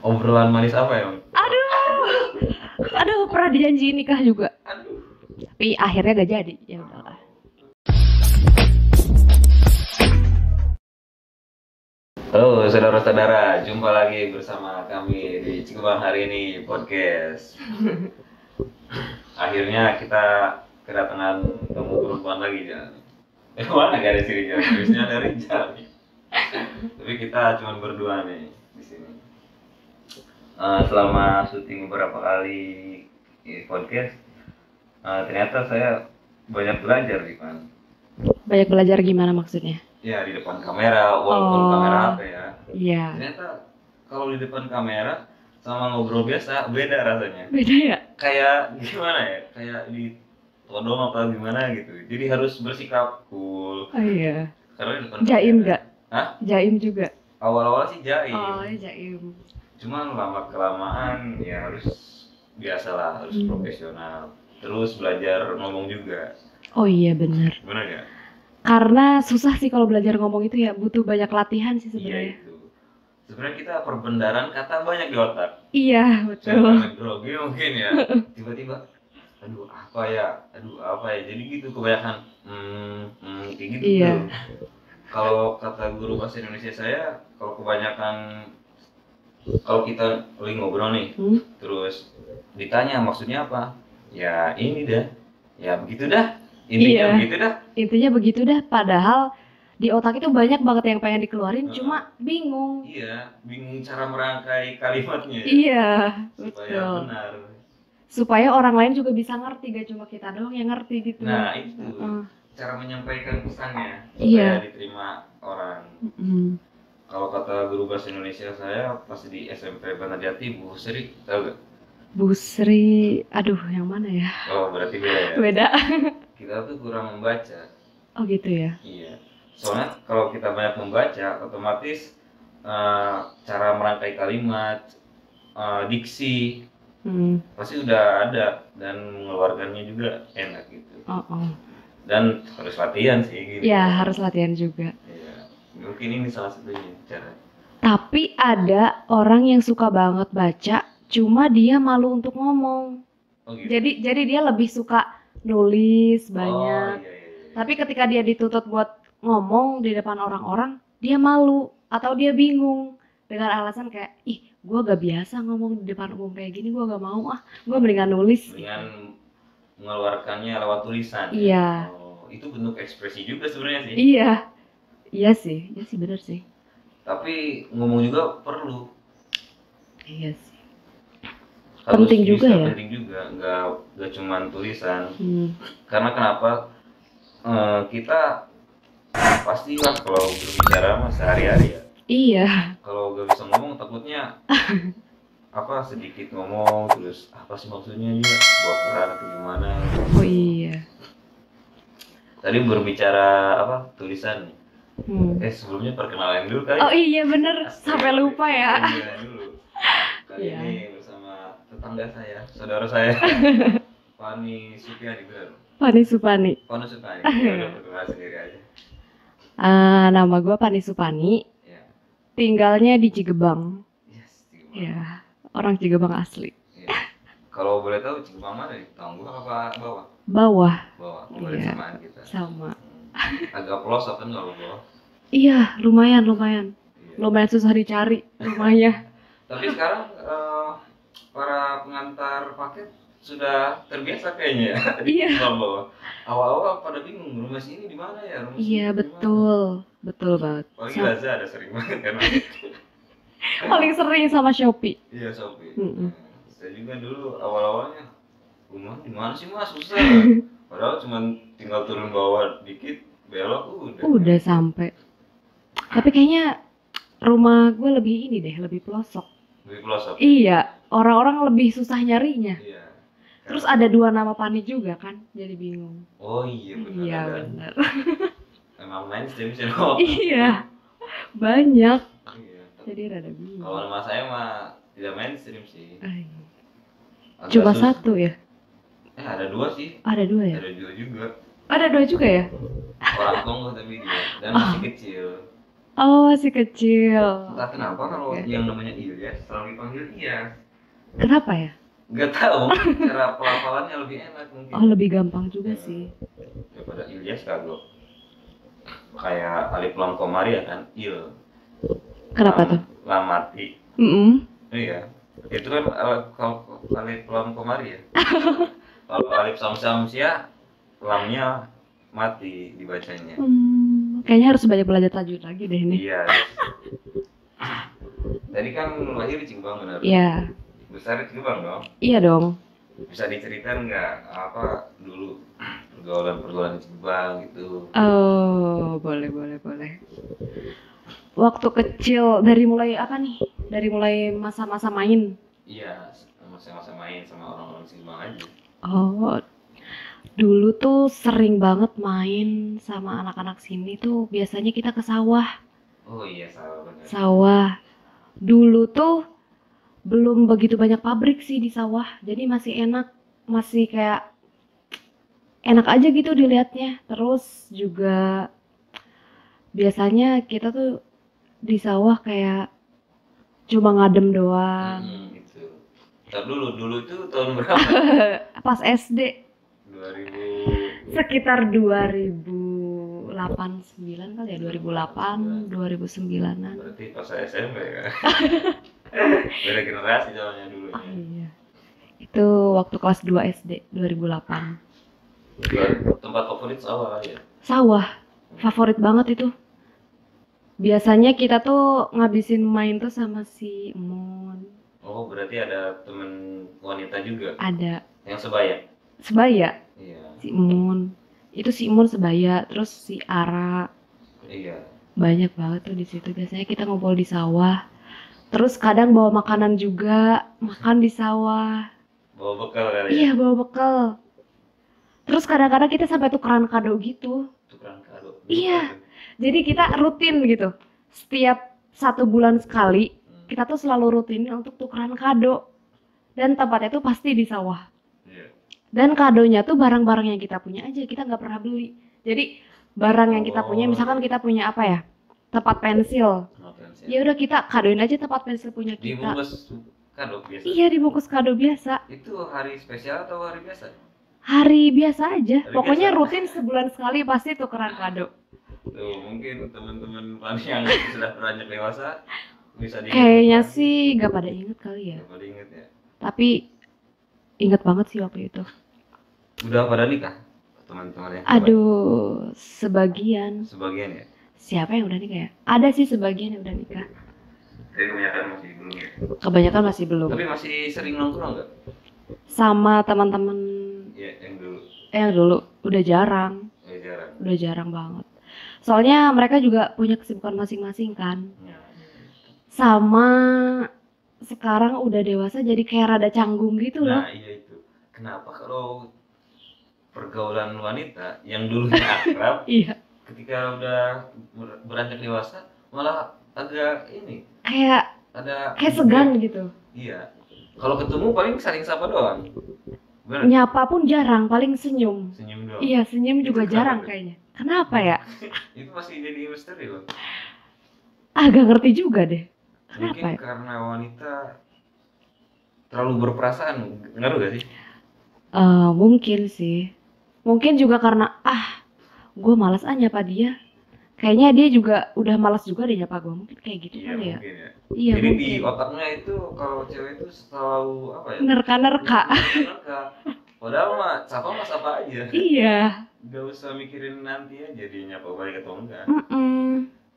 Obrolan manis apa ya, Bang? Aduh, pernah dijanjiin nikah juga. Aduh. Tapi akhirnya gak jadi. Ya udahlah. Halo saudara-saudara, jumpa lagi bersama kami di Cikebang hari ini podcast. Akhirnya kita kedatangan tamu perempuan lagi, Jan. Mana gak ada si Rijal? Biasanya ada Rijal. Tapi kita cuma berdua nih di sini. Selama syuting beberapa kali di podcast, ternyata saya banyak belajar nih, Pan. Banyak belajar gimana maksudnya? Ya di depan kamera, walaupun kamera HP ya. Iya. Ternyata kalau di depan kamera sama ngobrol biasa beda rasanya. Beda ya? Kayak gimana ya? Kayak ditodong apa gimana gitu. Jadi harus bersikap cool. Oh iya. Karena di depan Jaim kamera. nggak? Hah? Jaim juga. Awal-awal sih jaim. Oh, jaim. Cuman lama kelamaan ya harus biasalah, harus profesional. Terus belajar ngomong juga. Oh iya benar. Benar nggak? Karena susah sih kalau belajar ngomong itu ya, butuh banyak latihan sih Iya sebenarnya. itu. Sebenarnya kita perbendaharaan kata banyak di otak. Iya, betul. Karena grogi mungkin ya. Tiba-tiba aduh apa ya, jadi gitu kebanyakan kayak gitu. Iya. Kalau kata guru bahasa Indonesia saya, kalau kita lagi ngobrol nih, terus ditanya maksudnya apa, ya ini dah, ya begitu dah, intinya Iya. begitu dah. Intinya begitu dah, padahal di otak itu banyak banget yang pengen dikeluarin, cuma bingung. Iya, bingung cara merangkai kalimatnya. Iya, Supaya betul. benar. Supaya orang lain juga bisa ngerti, gak cuma kita doang yang ngerti gitu. Nah itu cara menyampaikan pesannya supaya Iya. diterima orang. Mm. Kalau kata guru bahasa Indonesia saya pas di SMP Banarjati, Bu Sri, tahu gak? Bu Sri, aduh yang mana ya? Oh berarti beda ya. Beda. Kita tuh kurang membaca. Oh gitu ya. Iya. Soalnya kalau kita banyak membaca, otomatis cara merangkai kalimat, diksi pasti udah ada dan mengeluarkannya juga enak gitu. Oh. Dan harus latihan sih gitu. Ya harus latihan juga. Iya. Mungkin ini salah satunya cara. Tapi ada orang yang suka banget baca, cuma dia malu untuk ngomong. Oh gitu. Jadi dia lebih suka nulis banyak. Oh, iya. Tapi ketika dia dituntut buat ngomong di depan orang-orang, dia malu atau dia bingung dengan alasan kayak, ih, gue gak biasa ngomong di depan umum kayak gini, gue gak mau gue mendingan nulis. Dengan mengeluarkannya lewat tulisan. Iya. Oh, itu bentuk ekspresi juga sebenarnya sih. Iya sih benar sih. Tapi ngomong juga perlu. Iya sih. Harus Penting juga ya? Penting juga, nggak cuma tulisan. Karena kenapa? Kita pastilah kalau berbicara mah sehari-hari ya. Iya. Kalau nggak bisa ngomong takutnya sedikit ngomong terus apa sih maksudnya dia baperan atau gimana. Oh iya. Tadi berbicara tulisan. Sebelumnya perkenalan dulu kali. Oh iya bener, sampai lupa ya. Perkenalan dulu. Kali ini bersama tetangga saya, saudara saya, Fani Supiani, benar? Fani Supani. Fani Supani. Udah perkenalan sendiri aja. Nama gue Fani Supani. Ya. Tinggalnya di Cigebang. Yes, Cigebang. Ya, orang Cigebang asli. Ya. Kalau boleh tahu Cigebang mana nih? Tangguh apa bawah? Bawah. Bawah. Iya. Samaan kita. Sama. Agak pelosok kan kalau bawah. Iya, lumayan. Iya. Lumayan susah dicari rumahnya. Tapi sekarang para pengantar paket sudah terbiasa kayaknya ya. Iya. Di bawah. Awal-awal pada bingung rumah sini di mana ya? Rumah Iya, sini di betul. Betul banget. mana? Apalagi Lazada sering banget kan. Paling sering sama Shopee. Iya, Shopee. Mm-mm. Saya juga dulu awal-awalnya rumah di mana sih Mas, susah. Padahal cuma tinggal turun bawah dikit, belok Udah sampai. Tapi kayaknya rumah gue lebih ini deh, lebih pelosok. Lebih pelosok. Iya, orang-orang lebih susah nyarinya. Iya. Terus ada 2 nama Pani juga kan, jadi bingung. Oh iya benar. Iya ada. benar. Emang mainstream channel. Iya, banyak. Iya. Jadi rada bingung. Kalau nama saya mah tidak mainstream sih. Agak Cuma susah. 1 ya? Ada 2 sih. Ada 2 ya? Ada 2 juga. Ada 2 juga ya? Orang Kongo tapi dia dan masih kecil. Oh, masih kecil. Entah kenapa kalau Oke. yang namanya Ilyas selalu dipanggil Iyas. Kenapa ya? Gak tahu, cara pelafalannya lebih enak mungkin. Oh, lebih gampang juga sih. Daripada Ilyas kagok. Kayak alif lam komari ya kan, il. Kenapa tuh? Lam mati. Iya. Itu kan kalau alif lam komari ya. Kalau alif sam ya lamnya mati dibacanya. Kayaknya harus banyak belajar tajwid lagi deh ini. Iya. Tadi kan lahir di Cirebon benar? Iya. Besar di Cirebon dong? Iya dong. Bisa diceritain nggak apa dulu pergaulan di Cirebon gitu? Oh, boleh. Waktu kecil dari mulai apa nih? Dari mulai masa-masa main. Iya, masa-masa main sama orang-orang Cirebon aja. Oh, dulu tuh sering banget main sama anak-anak sini tuh biasanya kita ke sawah. Oh iya, sawah bener. Sawah. Dulu tuh belum begitu banyak pabrik sih di sawah. Jadi masih enak, masih kayak enak aja gitu dilihatnya. Terus juga biasanya kita tuh di sawah kayak cuma ngadem doang. Gitu. Ntar dulu itu tahun berapa? Pas SD. 2000. Sekitar 2008 9 kali ya, 2008 2009-an. Berarti pas saya SMP kan. Beda generasi zamannya dulu ya. Iya. Itu waktu kelas 2 SD 2008. Tempat favorit sawah ya? Sawah. Favorit banget itu. Biasanya kita tuh ngabisin main tuh sama si Emon. Oh, berarti ada temen wanita juga? Ada. Yang sebaya? Sebaya. Iya. Si Emon. Itu si Emon sebaya, terus si Ara. Iya. Banyak banget tuh di situ. Biasanya kita ngumpul di sawah. Terus kadang bawa makanan juga, makan di sawah. Bawa bekal kali ya? Iya, bawa bekal. Terus kadang-kadang kita sampai tukeran kado gitu. Tukeran kado? Iya. Jadi kita rutin gitu. Setiap 1 bulan sekali, kita tuh selalu rutin untuk tukeran kado. Dan tempatnya tuh pasti di sawah. Iya. Dan kadonya tuh barang-barang yang kita punya aja, kita nggak pernah beli. Jadi barang yang kita punya, misalkan kita punya apa ya? Tempat pensil. Ya udah kita kadoin aja tempat pensil punya kita. Dibungkus kado biasa? Iya, dibungkus kado biasa. Itu hari spesial atau hari biasa? Hari biasa aja. Hari Pokoknya biasa. rutin sebulan sekali pasti tukeran kado. Tuh, mungkin teman-teman yang sudah beranjak dewasa bisa diingat. Kayaknya sih gak pada inget kali ya. Gak pada inget ya. Tapi inget banget sih waktu itu. Udah pada nikah teman-teman yang? Aduh, sebagian. Sebagian ya. Siapa yang udah nikah ya? Ada sih sebagian yang udah nikah. Tapi kebanyakan masih belum ya. Kebanyakan masih belum. Tapi masih sering nongkrong nggak? Sama teman-teman Ya, yang dulu. yang dulu udah jarang. Ya, jarang. Udah jarang banget. Soalnya mereka juga punya kesibukan masing-masing kan. Ya. Sama sekarang udah dewasa jadi kayak rada canggung gitu loh. Nah, iya itu. Kenapa kalau pergaulan wanita yang dulunya akrab, Iya. ketika udah beranjak dewasa malah agak ini. Kayak segan gitu. Iya. Kalau ketemu paling saling sapa doang. Bener? Nyapa pun jarang, paling senyum. Senyum doang. Iya, senyum juga Itu jarang kenapa? kayaknya. Kenapa ya? Itu masih jadi misteri loh. Agak ngerti juga deh. Kenapa Mungkin ya? karena wanita terlalu berperasaan, ngaruh gak sih? Mungkin sih. Mungkin juga karena gue malas nyapa dia. Kayaknya dia juga udah malas juga deh nyapa gue. Mungkin kayak gitu kali ya. Mungkin ya. Iya, Jadi mungkin. di otaknya itu kalau cewek itu selalu apa ya? Nerka-nerka. Nerka. Padahal mah sapa aja. Iya. Gak usah mikirin nanti aja dia nyapa balik atau enggak.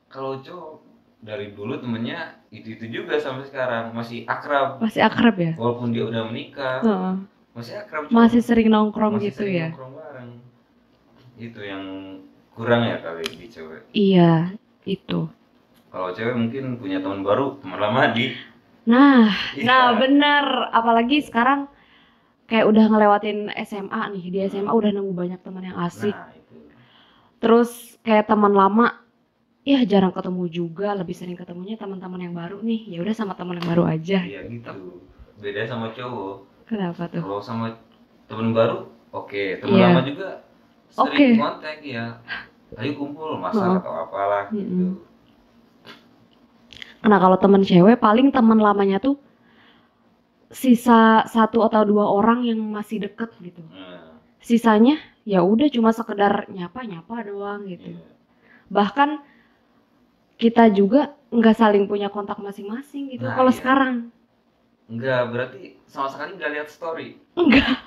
Kalau cowok dari dulu temennya itu juga sampai sekarang masih akrab. Masih akrab ya? Walaupun dia udah menikah, masih akrab. Masih sering nongkrong masih gitu sering ya? Nongkrong bareng. Itu yang kurang ya kali di cewek. Iya, itu. Kalau cewek mungkin punya teman baru, teman lama di. Nah Iya. benar. Apalagi sekarang kayak udah ngelewatin SMA nih. Di SMA udah nemu banyak teman yang asik. Nah, itu. Terus kayak teman lama, ya jarang ketemu juga. Lebih sering ketemunya teman-teman yang baru nih. Ya udah sama teman yang baru aja. Iya gitu. Beda sama cowok. Kenapa tuh? Kalau sama teman baru, oke. Teman Iya. lama juga sering kontak ya. Ayo kumpul masak atau apalah gitu. Nah kalau temen cewek paling teman lamanya tuh sisa 1 atau 2 orang yang masih deket gitu. Sisanya ya udah cuma sekedar nyapa doang gitu. Bahkan kita juga nggak saling punya kontak masing-masing gitu. Kalau sekarang enggak, berarti sama sekali nggak lihat story. enggak.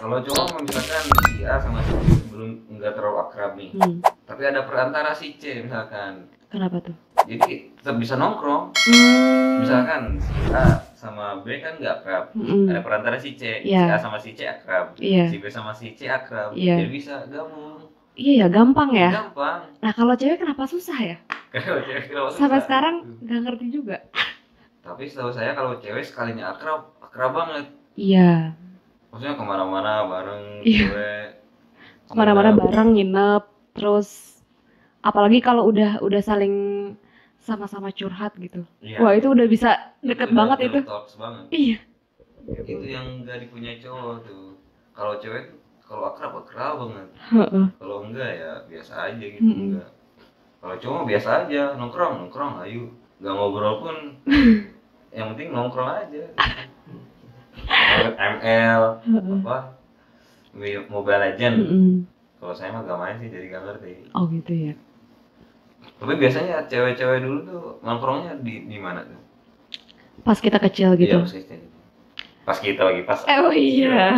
Kalau cowok misalkan si A sama si B belum nggak terlalu akrab nih, tapi ada perantara si C misalkan. Kenapa tuh? Jadi tetap bisa nongkrong. Misalkan si A sama B kan nggak akrab, ada perantara si C, si A sama si C akrab, si B sama si C akrab, jadi bisa gabung. Iya ya, gampang ya. Gampang. Nah kalau cewek kenapa susah ya? Kalau cewek kenapa susah? Sampai sekarang nggak ngerti juga. Tapi setahu saya kalau cewek sekalinya akrab banget. Iya. Maksudnya kemana-mana bareng cewek. Kemana-mana bareng nginep, terus apalagi kalau udah saling sama-sama curhat gitu. Wah itu udah bisa deket banget itu. Banget. Iya. Itu yang nggak dipunyai cowok tuh. Kalau cewek kalau akrab banget. Kalau enggak ya biasa aja gitu. Enggak. Kalau cowok biasa aja, nongkrong ayo. Nggak ngobrol pun yang penting nongkrong aja. ML apa Mobile Legend. Kalau saya mah gak main sih, jadi gak ngerti. Oh gitu ya. Tapi biasanya cewek-cewek dulu tuh nongkrongnya di mana tuh? Pas kita kecil gitu. Iya, pas kita lagi pas. Oh iya.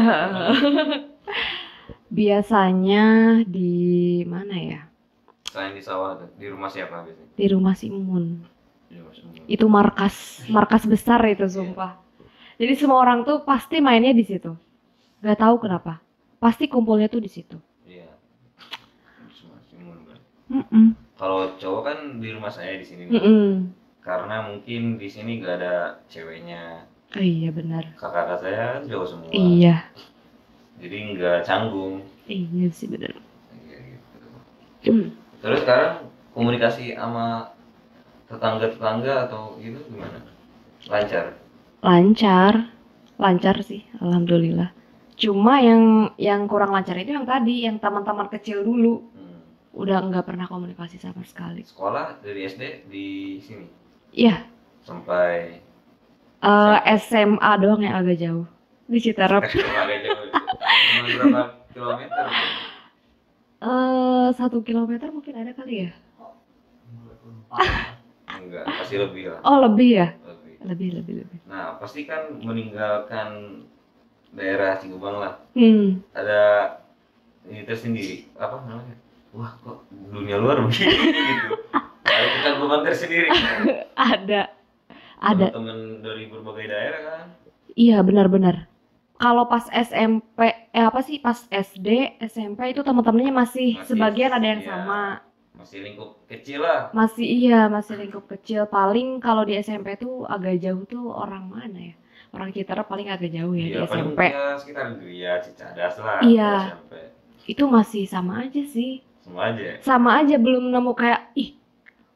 Biasanya di mana ya? Selain di sawah, di rumah siapa biasanya? Di rumah si Mumun. Itu markas besar itu sumpah. Jadi semua orang tuh pasti mainnya di situ. Gak tahu kenapa. Pasti kumpulnya tuh di situ. Iya. Kalau cowok kan di rumah saya di sini. Karena mungkin di sini gak ada ceweknya. Oh iya benar. Kakak-kakak saya kan cowok semua. Iya. Jadi nggak canggung. Iya sih benar. Iya gitu. Terus sekarang komunikasi sama tetangga atau gitu gimana? Lancar sih, alhamdulillah. Cuma yang kurang lancar itu yang tadi, yang teman-teman kecil dulu. Udah nggak pernah komunikasi sama sekali. Sekolah dari SD di sini? Iya. Sampai SMA doang yang agak jauh di Citarap. Agak jauh. Berapa kilometer? 1 kilometer mungkin ada kali ya? Enggak, pasti lebih lah. Oh lebih ya? Lebih. Nah pasti kan meninggalkan daerah Cigubang lah. Ada ini tersendiri, apa namanya? Wah kok dunia luar begini gitu. Ada kecanggungan tersendiri. Ada. Teman-teman dari berbagai daerah kan? Iya benar. Kalau pas SMP, pas SD, SMP itu teman-temannya masih sebagian ada yang sama. Masih lingkup kecil lah. Masih lingkup kecil. Paling kalau di SMP tuh agak jauh tuh orang mana ya? Orang Citarap paling agak jauh ya di SMP. Iya, sekitar Gria, Cicadas lah. Iya. Itu masih sama aja sih. Sama aja belum nemu kayak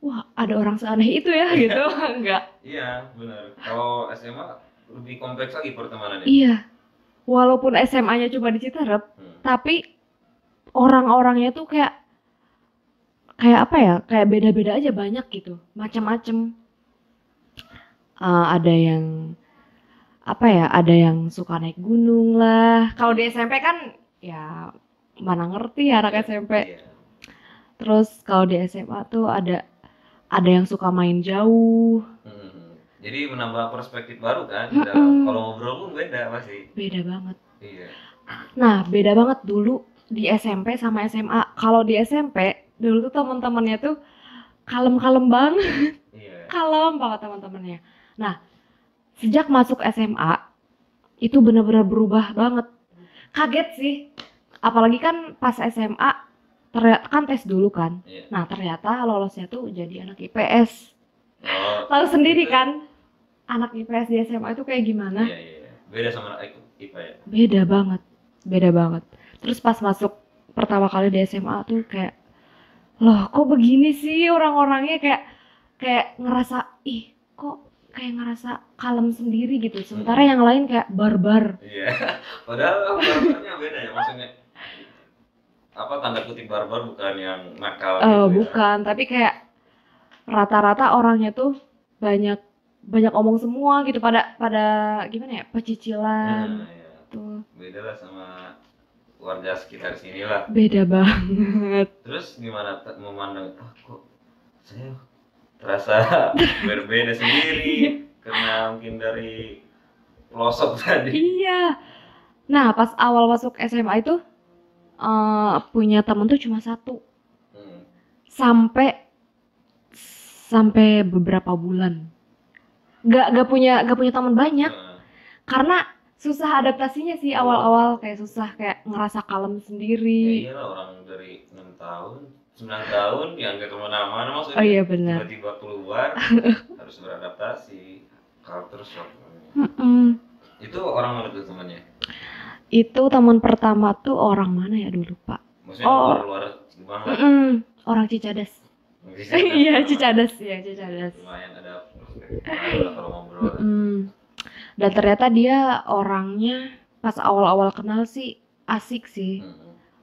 wah ada orang seaneh itu ya gitu. Enggak. Iya, benar. Kalau SMA lebih kompleks lagi pertemanannya. Iya. Walaupun SMA-nya cuma di Citarap, tapi orang-orangnya tuh kayak apa ya? Kayak beda-beda aja banyak gitu, macam-macam. Ada yang apa ya? Ada yang suka naik gunung lah. Kalau di SMP kan ya mana ngerti ya anak SMP. Terus kalau di SMA tuh ada yang suka main jauh. Jadi menambah perspektif baru kan, kalau ngobrol pun beda pasti. Beda banget. Iya. Nah beda banget dulu di SMP sama SMA. Kalau di SMP dulu tuh teman-temannya tuh kalem-kalem banget. Iya. Kalem banget teman-temannya. Nah sejak masuk SMA itu benar-benar berubah banget. Kaget sih. Apalagi kan pas SMA ternyata kan tes dulu kan. Iya. Nah ternyata lolosnya tuh jadi anak IPS. Tahu sendiri kan anak IPS di SMA itu kayak gimana? Iya. Beda sama anak IPA ya? Beda banget. Terus pas masuk pertama kali di SMA tuh kayak, loh kok begini sih orang-orangnya kayak ngerasa, kok kayak ngerasa kalem sendiri gitu. Sementara yang lain kayak barbar. Iya, padahal barbarnya beda ya maksudnya. Apa tanda kutip barbar bukan yang nakal gitu bukan, tapi kayak rata-rata orangnya tuh banyak omong semua gitu, pada gimana ya, pecicilan ya. tuh. Beda lah sama warga sekitar sini lah. Beda banget. Terus gimana memandang, kok saya terasa berbeda sendiri karena mungkin dari pelosok tadi. Iya. Nah, pas awal masuk SMA itu punya temen tuh cuma satu. Sampai beberapa bulan. Gak punya teman banyak. Karena susah adaptasinya sih awal-awal, kayak susah, kayak ngerasa kalem sendiri. Ya iyalah, orang dari 6 tahun, 9 tahun yang gak kemana-mana maksudnya. Oh iya benar. Tiba-tiba keluar harus beradaptasi. Culture shock. Itu orang mana tuh temannya? Itu teman pertama tuh orang mana ya dulu, Pak? Maksudnya luar gimana? Orang Cicadas. Iya, Cicadas ya, Cicadas. Lumayan ada kalau ngobrol. Dan ternyata dia orangnya pas awal-awal kenal sih asik sih.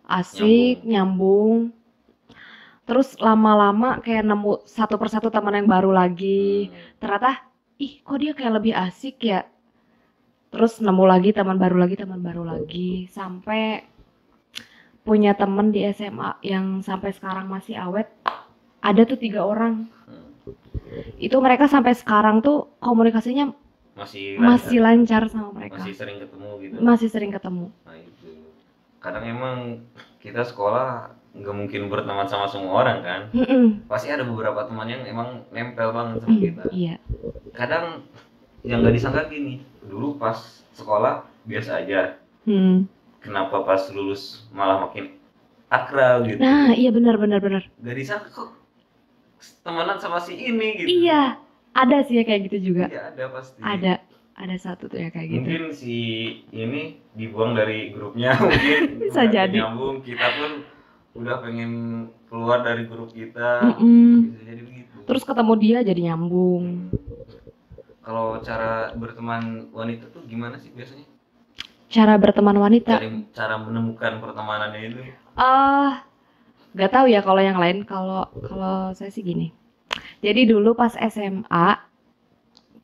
Asik, nyambung. Terus lama-lama kayak nemu satu persatu teman yang baru lagi. Ternyata, kok dia kayak lebih asik ya. Terus nemu lagi teman baru lagi. Sampai punya temen di SMA yang sampai sekarang masih awet. Ada tuh 3 orang. Itu mereka sampai sekarang tuh komunikasinya masih lancar sama mereka. Masih sering ketemu gitu. Masih sering ketemu. Nah itu. Kadang emang kita sekolah nggak mungkin berteman sama semua orang kan. Pasti ada beberapa teman yang emang nempel banget sama kita. Iya. Kadang yang nggak disangka gini, dulu pas sekolah biasa aja. Kenapa pas lulus malah makin akrab gitu. Nah iya benar. Gak disangka kok temenan sama si ini gitu. Iya, ada sih ya kayak gitu juga. Iya ada pasti. Ada satu tuh ya kayak gitu. Mungkin si ini dibuang dari grupnya mungkin. Bisa jadi. Nyambung, kita pun udah pengen keluar dari grup kita. Bisa jadi begitu. Terus ketemu dia jadi nyambung. Kalau cara berteman wanita tuh gimana sih biasanya? Cara berteman wanita? Cara menemukan pertemanannya itu? Gak tahu ya kalau yang lain. Kalau saya sih gini. Jadi dulu pas SMA,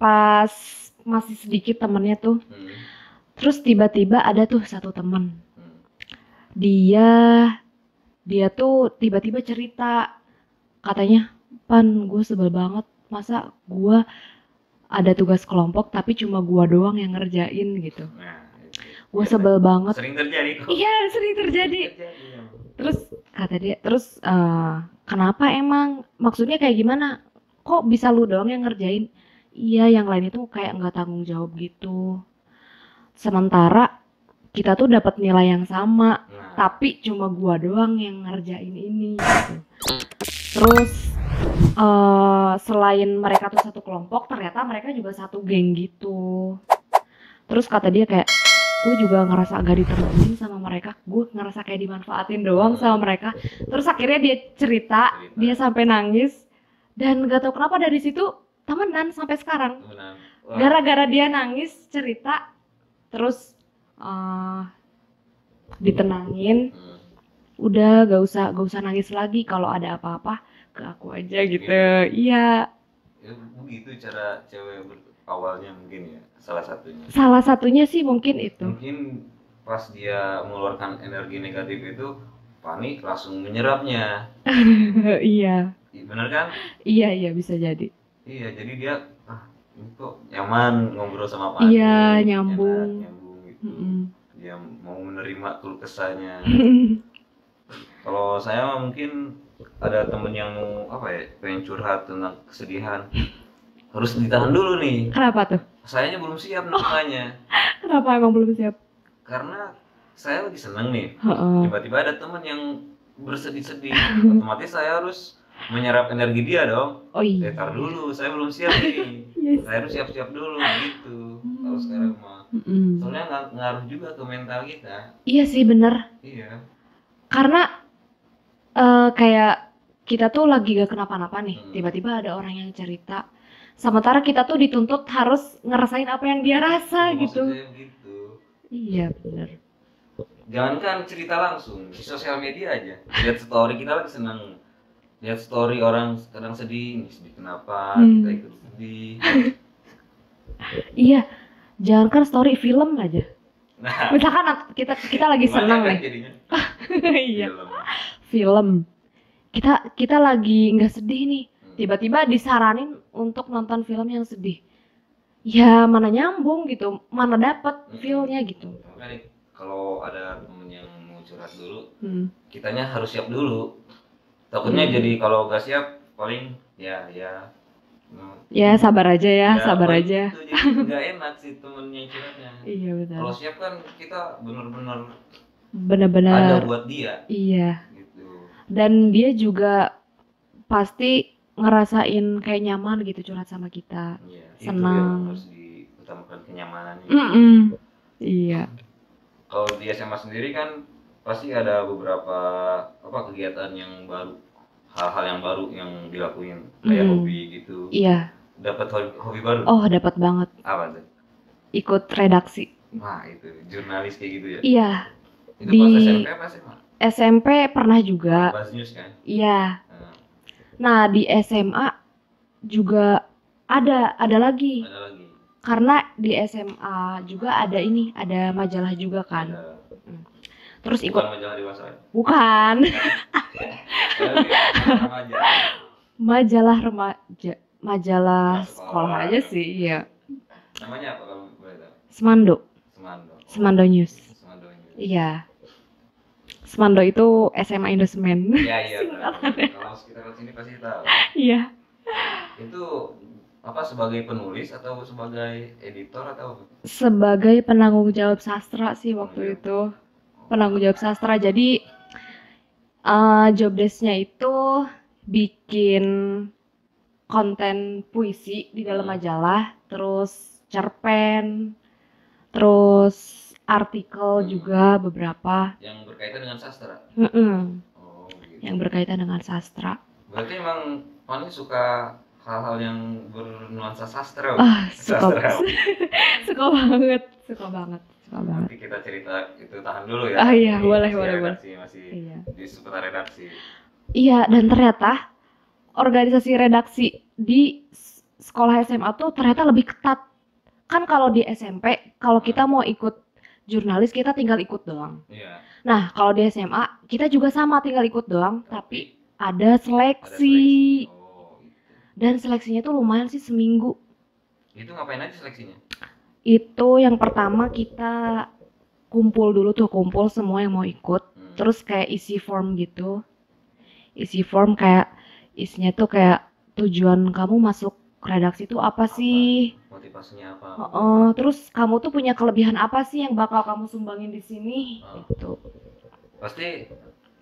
pas masih sedikit temennya tuh, terus tiba-tiba ada tuh satu temen. Dia tuh tiba-tiba cerita, katanya, Pan, gue sebel banget, masa gue ada tugas kelompok tapi cuma gue doang yang ngerjain gitu. Gue sebel banget. Sering terjadi kok. Iya, sering terjadi. Terus kata dia, kenapa emang? Maksudnya kayak gimana? Kok bisa lu doang yang ngerjain? Iya, yang lain itu kayak nggak tanggung jawab gitu. Sementara kita tuh dapat nilai yang sama, tapi cuma gua doang yang ngerjain ini. Gitu. Terus selain mereka tuh satu kelompok, ternyata mereka juga satu geng gitu. Terus kata dia kayak, gue juga ngerasa gak ditemenin sama mereka, gue ngerasa kayak dimanfaatin doang sama mereka. Terus akhirnya dia cerita. Dia sampai nangis, dan gak tau kenapa dari situ temenan sampai sekarang. Gara-gara dia nangis cerita, terus ditenangin, udah gak usah nangis lagi, kalau ada apa-apa ke aku aja gitu. Iya. Begitu cara cewek awalnya mungkin ya, salah satunya sih mungkin itu. Mungkin pas dia mengeluarkan energi negatif itu, panik langsung menyerapnya. Iya. Bener kan? Iya bisa jadi. Iya, jadi dia kok nyaman ngobrol sama Pak. Iya, nyambung gitu. Dia mau menerima keluh kesahnya. Kalau saya mungkin ada temen yang pengen curhat tentang kesedihan, harus ditahan dulu nih. Kenapa tuh? Sayanya belum siap namanya. Kenapa emang belum siap? Karena saya lagi seneng nih. Tiba-tiba ada teman yang bersedih-sedih. Otomatis saya harus menyerap energi dia dong. Oh iya. Tar dulu, saya belum siap nih. Yes. Saya harus siap-siap dulu gitu. Kalau sekarang mah. Soalnya ngaruh juga ke mental kita. Iya sih, bener. Iya. Karena kayak kita tuh lagi gak kenapa-napa nih, tiba-tiba ada orang yang cerita, sementara kita tuh dituntut harus ngerasain apa yang dia rasa gitu. Gitu. Iya bener. Jangankan cerita langsung, di sosial media aja, lihat story kita lagi seneng, lihat story orang kadang sedih, ini sedih kenapa, kita ikut sedih. Iya, jangankan story, film aja. Nah, Misalkan kita lagi senang nih. Jadinya. Iya. Film. Kita lagi nggak sedih nih, tiba-tiba disaranin untuk nonton film yang sedih. Ya mana nyambung gitu, mana dapat feel-nya gitu. Makanya kalau ada temen yang mau curhat dulu, kitanya harus siap dulu. Takutnya jadi kalau nggak siap paling ya sabar aja ya sabar aja. Itu jadi nggak enak sih temennya curhatnya. Iya betul. Kalau siap kan kita benar-benar ada buat dia. Iya. Gitu. Dan dia juga pasti ngerasain kayak nyaman gitu curhat sama kita. Iya, senang. Itu harus diutamakan kenyamanannya. Iya. Kalau di SMA sendiri kan pasti ada beberapa kegiatan yang baru, hal-hal yang baru yang dilakuin kayak hobi gitu. Iya. Dapat hobi baru? Oh, dapat banget. Apa tuh? Ikut redaksi. Wah, itu jurnalis kayak gitu ya? Iya. Itu pas SMP apa SMA? SMP pernah juga. Buzz News kan? Iya. Nah, di SMA juga ada lagi. Ada lagi. Karena di SMA juga ada majalah juga kan. Terus ikut. Bukan majalah dewasa ya? Bukan. Majalah remaja, majalah sekolah aja sih, iya. Namanya apa kalau boleh tahu? Semando. Semando News. Iya. Semando itu SMA Indosemen. Iya. Kalau sekitar sini pasti tahu. Iya. Itu sebagai penulis atau sebagai editor atau? Sebagai penanggung jawab sastra sih waktu itu. Penanggung jawab sastra. Jadi job desk-nya itu bikin konten puisi di dalam majalah, terus cerpen, terus artikel juga beberapa. Yang berkaitan dengan sastra? Oh, gitu. Yang berkaitan dengan sastra. Berarti emang Fani suka hal-hal yang bernuansa sastra? Suka banget. Nanti kita cerita itu, tahan dulu ya. Iya, boleh. Masih di seputar redaksi. Iya, dan ternyata organisasi redaksi di sekolah SMA tuh ternyata lebih ketat. Kan kalau di SMP, kalau kita mau ikut jurnalis kita tinggal ikut doang. Iya. Nah, kalau di SMA kita juga sama tinggal ikut doang, tapi ada seleksi. Dan seleksinya tuh lumayan sih, seminggu. Itu ngapain aja seleksinya? Itu yang pertama kita kumpul semua yang mau ikut. Terus kayak isi form gitu. Isi form kayak isinya tuh kayak tujuan kamu masuk redaksi itu apa sih? Motivasinya apa? Terus kamu tuh punya kelebihan apa sih yang bakal kamu sumbangin di sini? Gitu. Pasti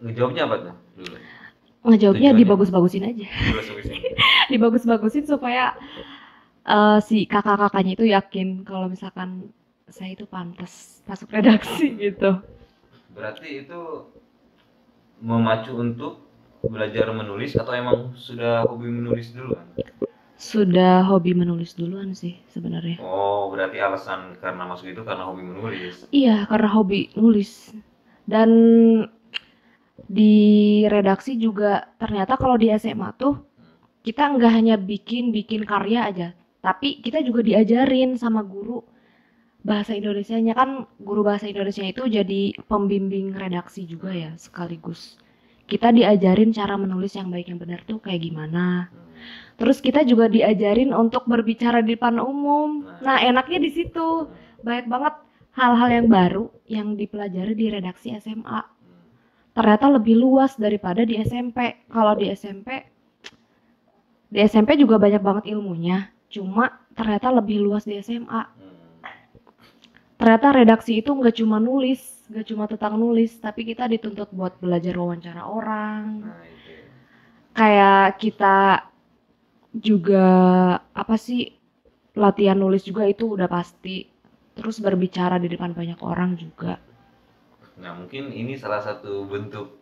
ngejawabnya apa tuh dulu? Ngejawabnya dibagus-bagusin aja. Dibagus-bagusin supaya si kakak-kakaknya itu yakin kalau misalkan saya itu pantas masuk redaksi gitu. Berarti itu memacu untuk belajar menulis atau emang sudah hobi menulis duluan? Sudah hobi menulis duluan sih sebenarnya. Oh, berarti alasan karena masuk itu karena hobi menulis? Iya, karena hobi nulis. Dan di redaksi juga ternyata kalau di SMA tuh kita nggak hanya bikin karya aja, tapi kita juga diajarin sama guru bahasa Indonesianya. Kan guru bahasa Indonesia itu jadi pembimbing redaksi juga ya sekaligus. Kita diajarin cara menulis yang baik yang benar tuh kayak gimana. Terus kita juga diajarin untuk berbicara di depan umum. Nah, enaknya di situ. Banyak banget hal-hal yang baru yang dipelajari di redaksi SMA. Ternyata lebih luas daripada di SMP. Kalau di SMP juga banyak banget ilmunya. Cuma ternyata lebih luas di SMA. Ternyata redaksi itu nggak cuma nulis, nggak cuma tentang nulis, tapi kita dituntut buat belajar wawancara orang. Kayak kita juga latihan nulis juga itu udah pasti. Terus berbicara di depan banyak orang juga. Nah, mungkin ini salah satu bentuk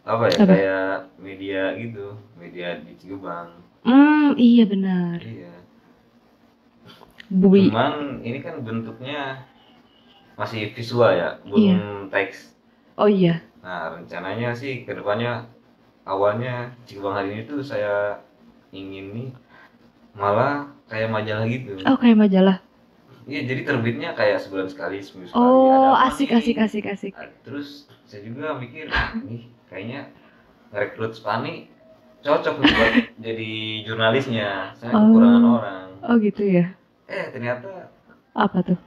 kayak media gitu, media di Cigubang. Iya benar. Iya. Cuman ini kan bentuknya masih visual ya, belum teks. Oh iya. Nah, rencananya sih kedepannya awalnya Cikbang hari ini tuh saya ingin nih malah kayak majalah gitu. Oh, kayak majalah. Iya, jadi terbitnya kayak sebulan sekali, seminggu sekali. Oh, Ada apa asik nih? asik asik asik. Terus saya juga mikir, nih kayaknya ngerekrut Spani cocok buat jadi jurnalisnya. Saya kekurangan orang. Oh gitu ya. Ternyata Apa tuh?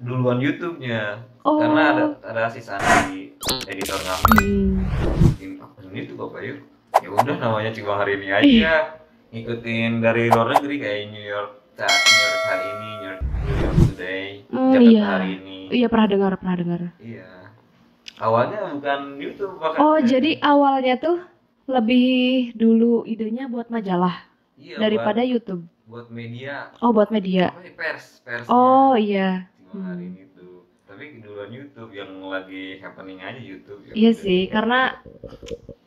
duluan YouTube-nya. Oh. Karena ada si Sandi, editor kami. Ini tuh Bapak yuk. Ya udah namanya Cikbang hari ini aja. Ngikutin dari luar negeri kayak New York hari ini, New York Today, Jakarta hari ini. Iya, pernah dengar. Iya. Awalnya bukan YouTube bahkan. Oh, jadi awalnya tuh lebih dulu idenya buat majalah. Iya, daripada YouTube. Buat media. Oh, buat media. Persnya. Oh, iya. Hari ini tuh. Tapi duluan YouTube yang lagi happening aja YouTube. Iya sih, karena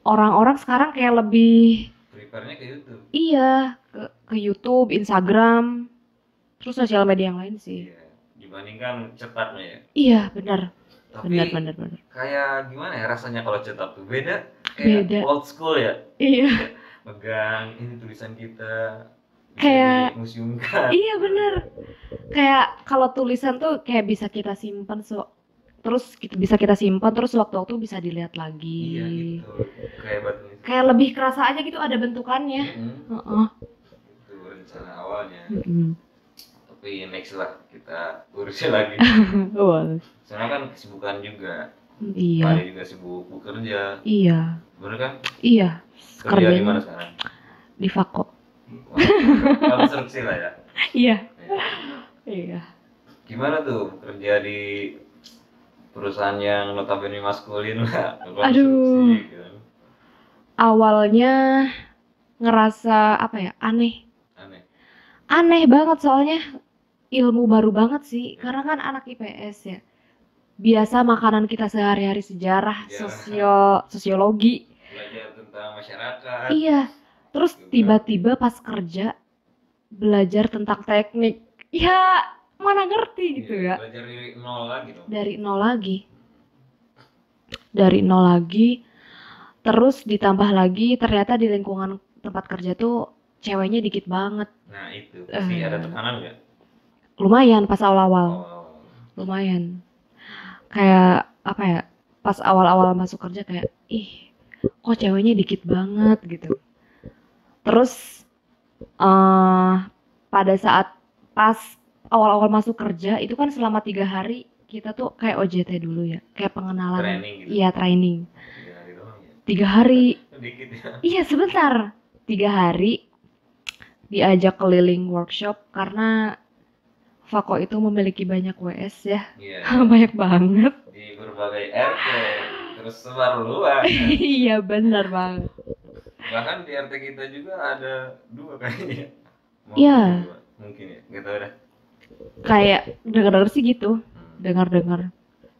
orang-orang sekarang kayak lebih prefernya ke YouTube. Iya, ke YouTube, Instagram, terus sosial media yang lain sih. Iya, dibandingkan cetaknya ya. Iya, benar. Tapi benar. Kayak gimana ya rasanya kalau cetak tuh beda. Kayak old school ya. Iya. Megang ini tulisan kita. Kayak museumkan. Iya benar. Kayak kalau tulisan tuh kayak bisa kita simpan terus bisa kita simpan terus waktu-waktu bisa dilihat lagi. Iya gitu. Kayak lebih kerasa aja gitu ada bentukannya. Itu rencana awalnya. Tapi next lah kita urusin lagi. Soalnya kan kesibukan juga. Iya. Pak juga sibuk bekerja. Iya. Bener kan? Iya. Kerja di mana sekarang? Di Fako. Konstruksi lah ya. Iya. Gimana tuh kerja di perusahaan yang notabene maskulin lah? Aduh. Gitu. Awalnya ngerasa apa ya? Aneh banget soalnya ilmu baru banget sih. Karena kan anak IPS ya. Biasa makanan kita sehari-hari sejarah, sosiologi. Belajar tentang masyarakat. Iya. Terus tiba-tiba pas kerja belajar tentang teknik. Ya, mana ngerti gitu ya. Belajar dari nol lagi dong. Dari nol lagi. Terus ditambah lagi ternyata di lingkungan tempat kerja tuh ceweknya dikit banget. Nah itu, pasti ada tekanan nggak? Lumayan pas awal-awal. Lumayan. Kayak apa ya, pas awal-awal masuk kerja kayak, kok ceweknya dikit banget gitu. Terus pada saat pas awal-awal masuk kerja itu kan selama 3 hari kita tuh kayak OJT dulu ya, kayak pengenalan. Training gitu. Iya, training. 3 hari. Dikit ya. Iya, sebentar. 3 hari diajak keliling workshop karena Fako itu memiliki banyak WS ya. Iya. Banyak banget. Di berbagai RT, terus sebar luas. Iya, benar banget. Bahkan di RT kita juga ada 2 kayaknya. Iya. Mungkin ya, nggak tahu dah. Kayak dengar-dengar sih gitu. Dengar-dengar.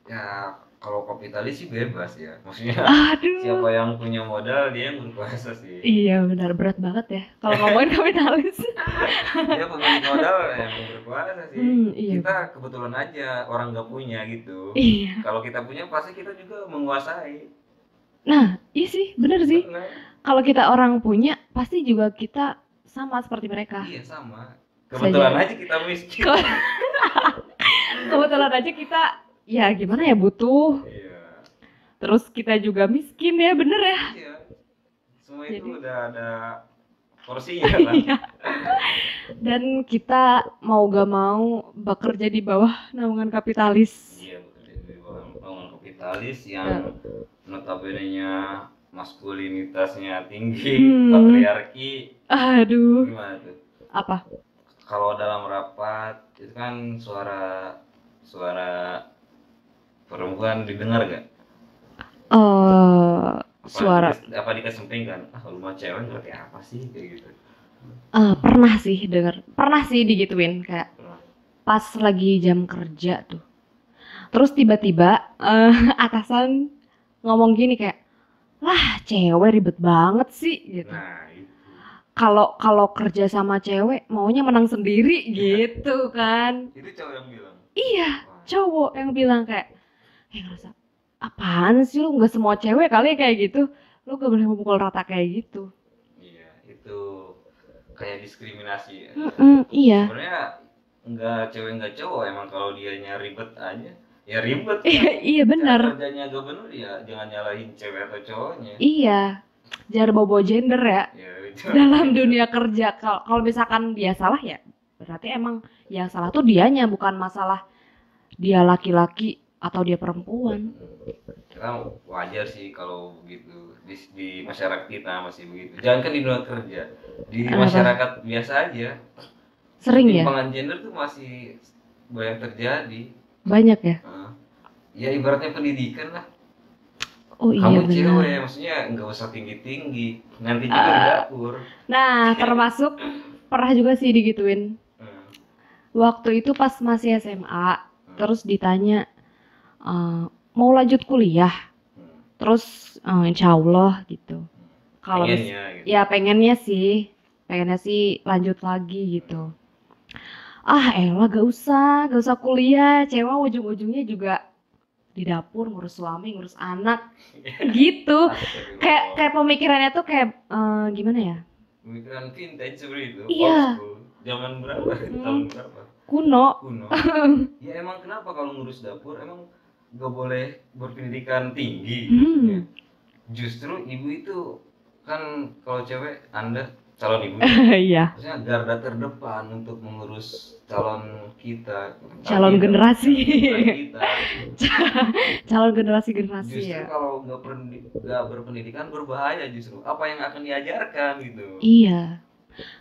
Ya, kalau kapitalis sih bebas ya. Maksudnya Aduh. Siapa yang punya modal dia yang berkuasa sih. Iya, benar, berat banget ya kalau ngomongin kapitalis. Dia pemilik modal yang berkuasa sih. Iya. Kita kebetulan aja orang nggak punya gitu. Iya. Kalau kita punya pasti kita juga menguasai. Nah, iya sih, benar sih. Kalau kita orang punya, pasti juga kita sama seperti mereka. Iya, sama. Kebetulan aja kita miskin. Kebetulan aja kita, ya gimana ya, butuh. Iya. Terus kita juga miskin ya, bener ya? Iya. Semua itu udah ada porsinya kan. Iya. Dan kita mau gak mau bekerja di bawah naungan kapitalis. Iya, bekerja di bawah naungan kapitalis yang notabene-nya maskulinitasnya tinggi, patriarki. Aduh. Gimana tuh? Apa? Kalau dalam rapat itu kan suara perempuan didengar gak? Suara. Apa dikesampingkan? Lu mah cewek ngerti apa sih kayak gitu? Pernah sih denger. Pernah sih digituin kayak pas lagi jam kerja tuh. Terus tiba-tiba atasan ngomong gini kayak, lah cewek ribet banget sih gitu. Nah, itu. Kalau kerja sama cewek maunya menang sendiri gitu kan. Itu cowok yang bilang. Iya, cowok yang bilang kayak ngerasa apaan sih lu, nggak semua cewek kali kayak gitu. lu gak boleh memukul rata kayak gitu. Iya, itu kayak diskriminasi ya. Iya. Sebenarnya nggak cewek nggak cowok, emang kalau dianya ribet aja ya ribet. Iya benar. Cara kerjanya gak bener ya jangan nyalahin cewek atau cowoknya. Iya, jangan bobo gender ya. Dalam dunia kerja kalau misalkan dia salah ya berarti emang yang salah tuh dianya, bukan masalah dia laki-laki atau dia perempuan. Karena wajar sih kalau begitu di masyarakat kita masih begitu. Jangan kan di dunia kerja, di masyarakat biasa aja. Sering ya? Timpangan gender tuh masih banyak terjadi. Banyak ya? Ya ibaratnya pendidikan lah. Oh iya kamu benar. Cewek, maksudnya nggak usah tinggi-tinggi, nanti juga di dapur. Nah, termasuk pernah juga sih digituin. Waktu itu pas masih SMA, terus ditanya mau lanjut kuliah, terus insya Allah gitu. Kalau gitu. Ya pengennya sih lanjut lagi gitu. Elah gak usah kuliah, cewek ujung-ujungnya juga di dapur ngurus suami, ngurus anak gitu. Kayak pemikirannya tuh kayak gimana ya? Pemikiran vintage seperti itu. Iya. Zaman berapa? Tahun berapa? Kuno. Ya emang kenapa kalau ngurus dapur emang gak boleh berpendidikan tinggi? Justru ibu itu kan kalau cewek Anda calon ibu. Iya. Maksudnya garda terdepan untuk mengurus calon kita. Calon generasi. Kita. Calon generasi Justru ya. kalau nggak berpendidikan berbahaya justru. Apa yang akan diajarkan gitu. Iya.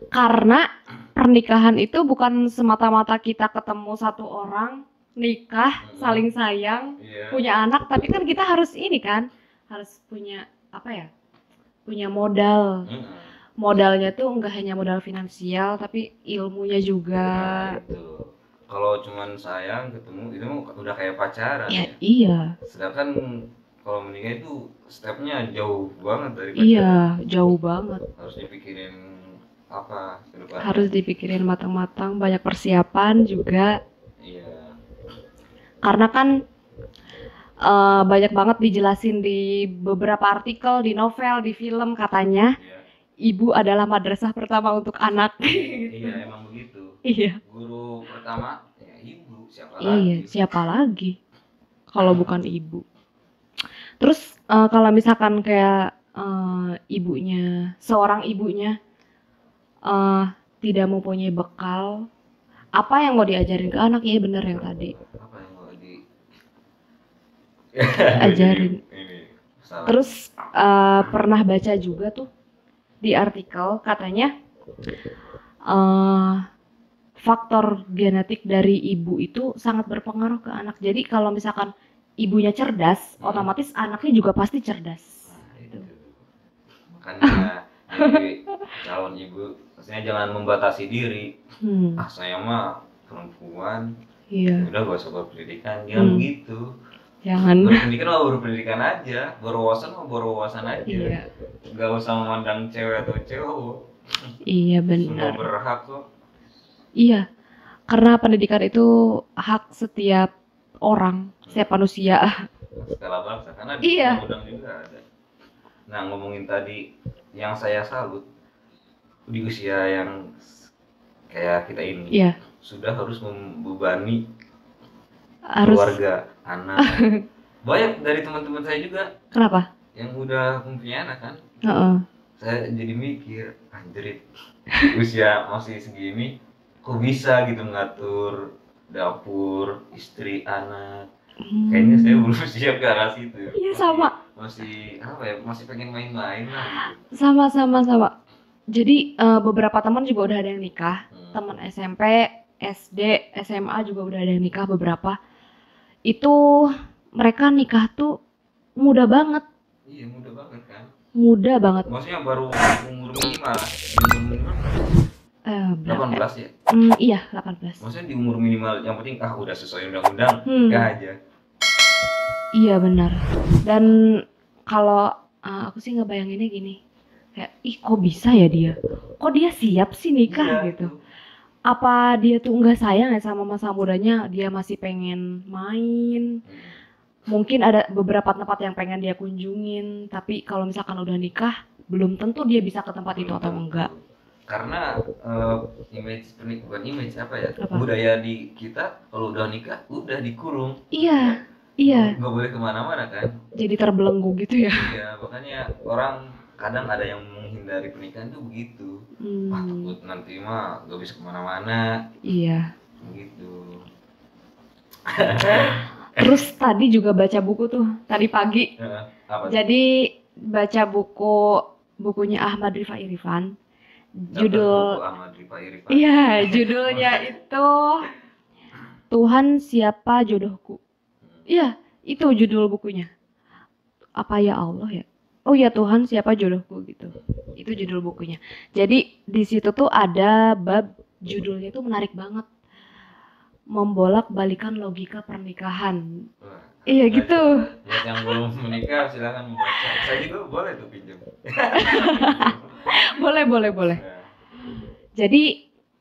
Karena pernikahan itu bukan semata-mata kita ketemu satu orang, nikah, saling sayang, punya anak, tapi kan kita harus ini kan, harus punya apa ya? Punya modal. Modalnya tuh enggak hanya modal finansial tapi ilmunya juga. Itu. Kalau cuman sayang ketemu itu udah kayak pacaran ya. Iya. Sedangkan kalau menikah itu stepnya jauh banget dari pacaran. Iya, jauh banget. Harus dipikirin apa ke depannya. Harus dipikirin matang-matang, banyak persiapan juga. Iya. Karena kan banyak banget dijelasin di beberapa artikel, di novel, di film katanya. Ibu adalah madrasah pertama untuk anak. Iya, emang begitu. Iya. Guru pertama ya ibu, siapa lagi? Iya, siapa lagi kalau bukan ibu. Terus kalau misalkan kayak seorang ibunya tidak mempunyai bekal, apa yang mau diajarin ke anak? Ya bener yang tadi. Apa yang mau ajarin. Terus pernah baca juga tuh di artikel katanya faktor genetik dari ibu itu sangat berpengaruh ke anak. Jadi kalau misalkan ibunya cerdas, otomatis anaknya juga pasti cerdas. Itu. Makanya jadi calon ibu, maksudnya jangan membatasi diri. Saya mah perempuan, udah gak usah berpendidikan, jangan begitu. Jangan. Berpendidikan aja, berwawasan aja. Iya. Gak usah memandang cewek atau cowok. Iya benar. Semua berhak kok. Iya, karena pendidikan itu hak setiap orang, setiap manusia. Segala bangsa, karena di undang-undang juga ada. Nah ngomongin tadi, yang saya salut di usia yang kayak kita ini, sudah harus membebani keluarga, anak. Banyak dari teman-teman saya juga. Kenapa? Yang udah mempunyai anak kan. Saya jadi mikir, anjrit, usia masih segini, kok bisa gitu mengatur dapur, istri, anak. Kayaknya saya belum siap ke arah situ. Iya sama. Masih apa ya? Masih pengen main-main lah gitu. Sama. Jadi beberapa teman juga udah ada yang nikah. Teman SMP, SD, SMA juga udah ada yang nikah beberapa. Itu mereka nikah tuh muda banget. Iya muda banget kan. Muda banget. Maksudnya baru umur minimal. 18 ya? Iya 18. Maksudnya di umur minimal yang penting udah sesuai undang-undang nikah aja. Iya benar. Dan kalau aku sih ngebayanginnya gini, kayak kok bisa ya dia? Kok dia siap sih nikah gitu? Apa dia tuh nggak sayang ya sama masa mudanya? Dia masih pengen main, mungkin ada beberapa tempat yang pengen dia kunjungin, tapi kalau misalkan udah nikah belum tentu dia bisa ke tempat itu atau enggak. Karena bukan image apa ya, Apa? budaya di kita kalau udah nikah udah dikurung. Iya, iya. Nggak boleh kemana-mana kan. Jadi terbelenggu gitu ya. Iya, makanya orang kadang ada yang menghindari pernikahan tuh begitu. Wah, takut nanti mah nggak bisa kemana-mana. Iya. Begitu. Terus tadi juga baca buku tuh tadi pagi. Apa? Jadi baca bukunya Ahmad Rifai Irfan. Judul Ahmad Rifai Irfan. Iya, judulnya itu Tuhan Siapa Jodohku. Iya, itu judul bukunya. Apa ya Allah ya? Oh ya, Tuhan Siapa Jodohku gitu. Itu judul bukunya. Jadi di situ tuh ada bab, judulnya itu menarik banget. Membolak-balikan logika pernikahan. Iya gitu. Buat yang belum menikah silakan membaca. Saya juga boleh tuh pinjam. Boleh. Jadi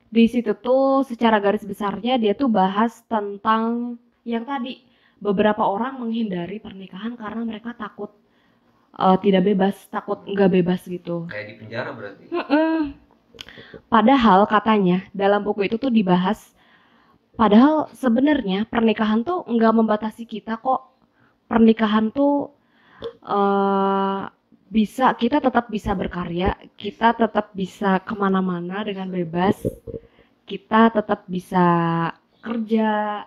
di situ tuh secara garis besarnya dia tuh bahas tentang yang tadi, beberapa orang menghindari pernikahan karena mereka takut tidak bebas, takut nggak bebas gitu. Kayak di penjara berarti. Padahal katanya dalam buku itu tuh dibahas, padahal sebenarnya pernikahan tuh nggak membatasi kita kok. Pernikahan tuh kita tetap bisa berkarya, kita tetap bisa kemana-mana dengan bebas, kita tetap bisa kerja,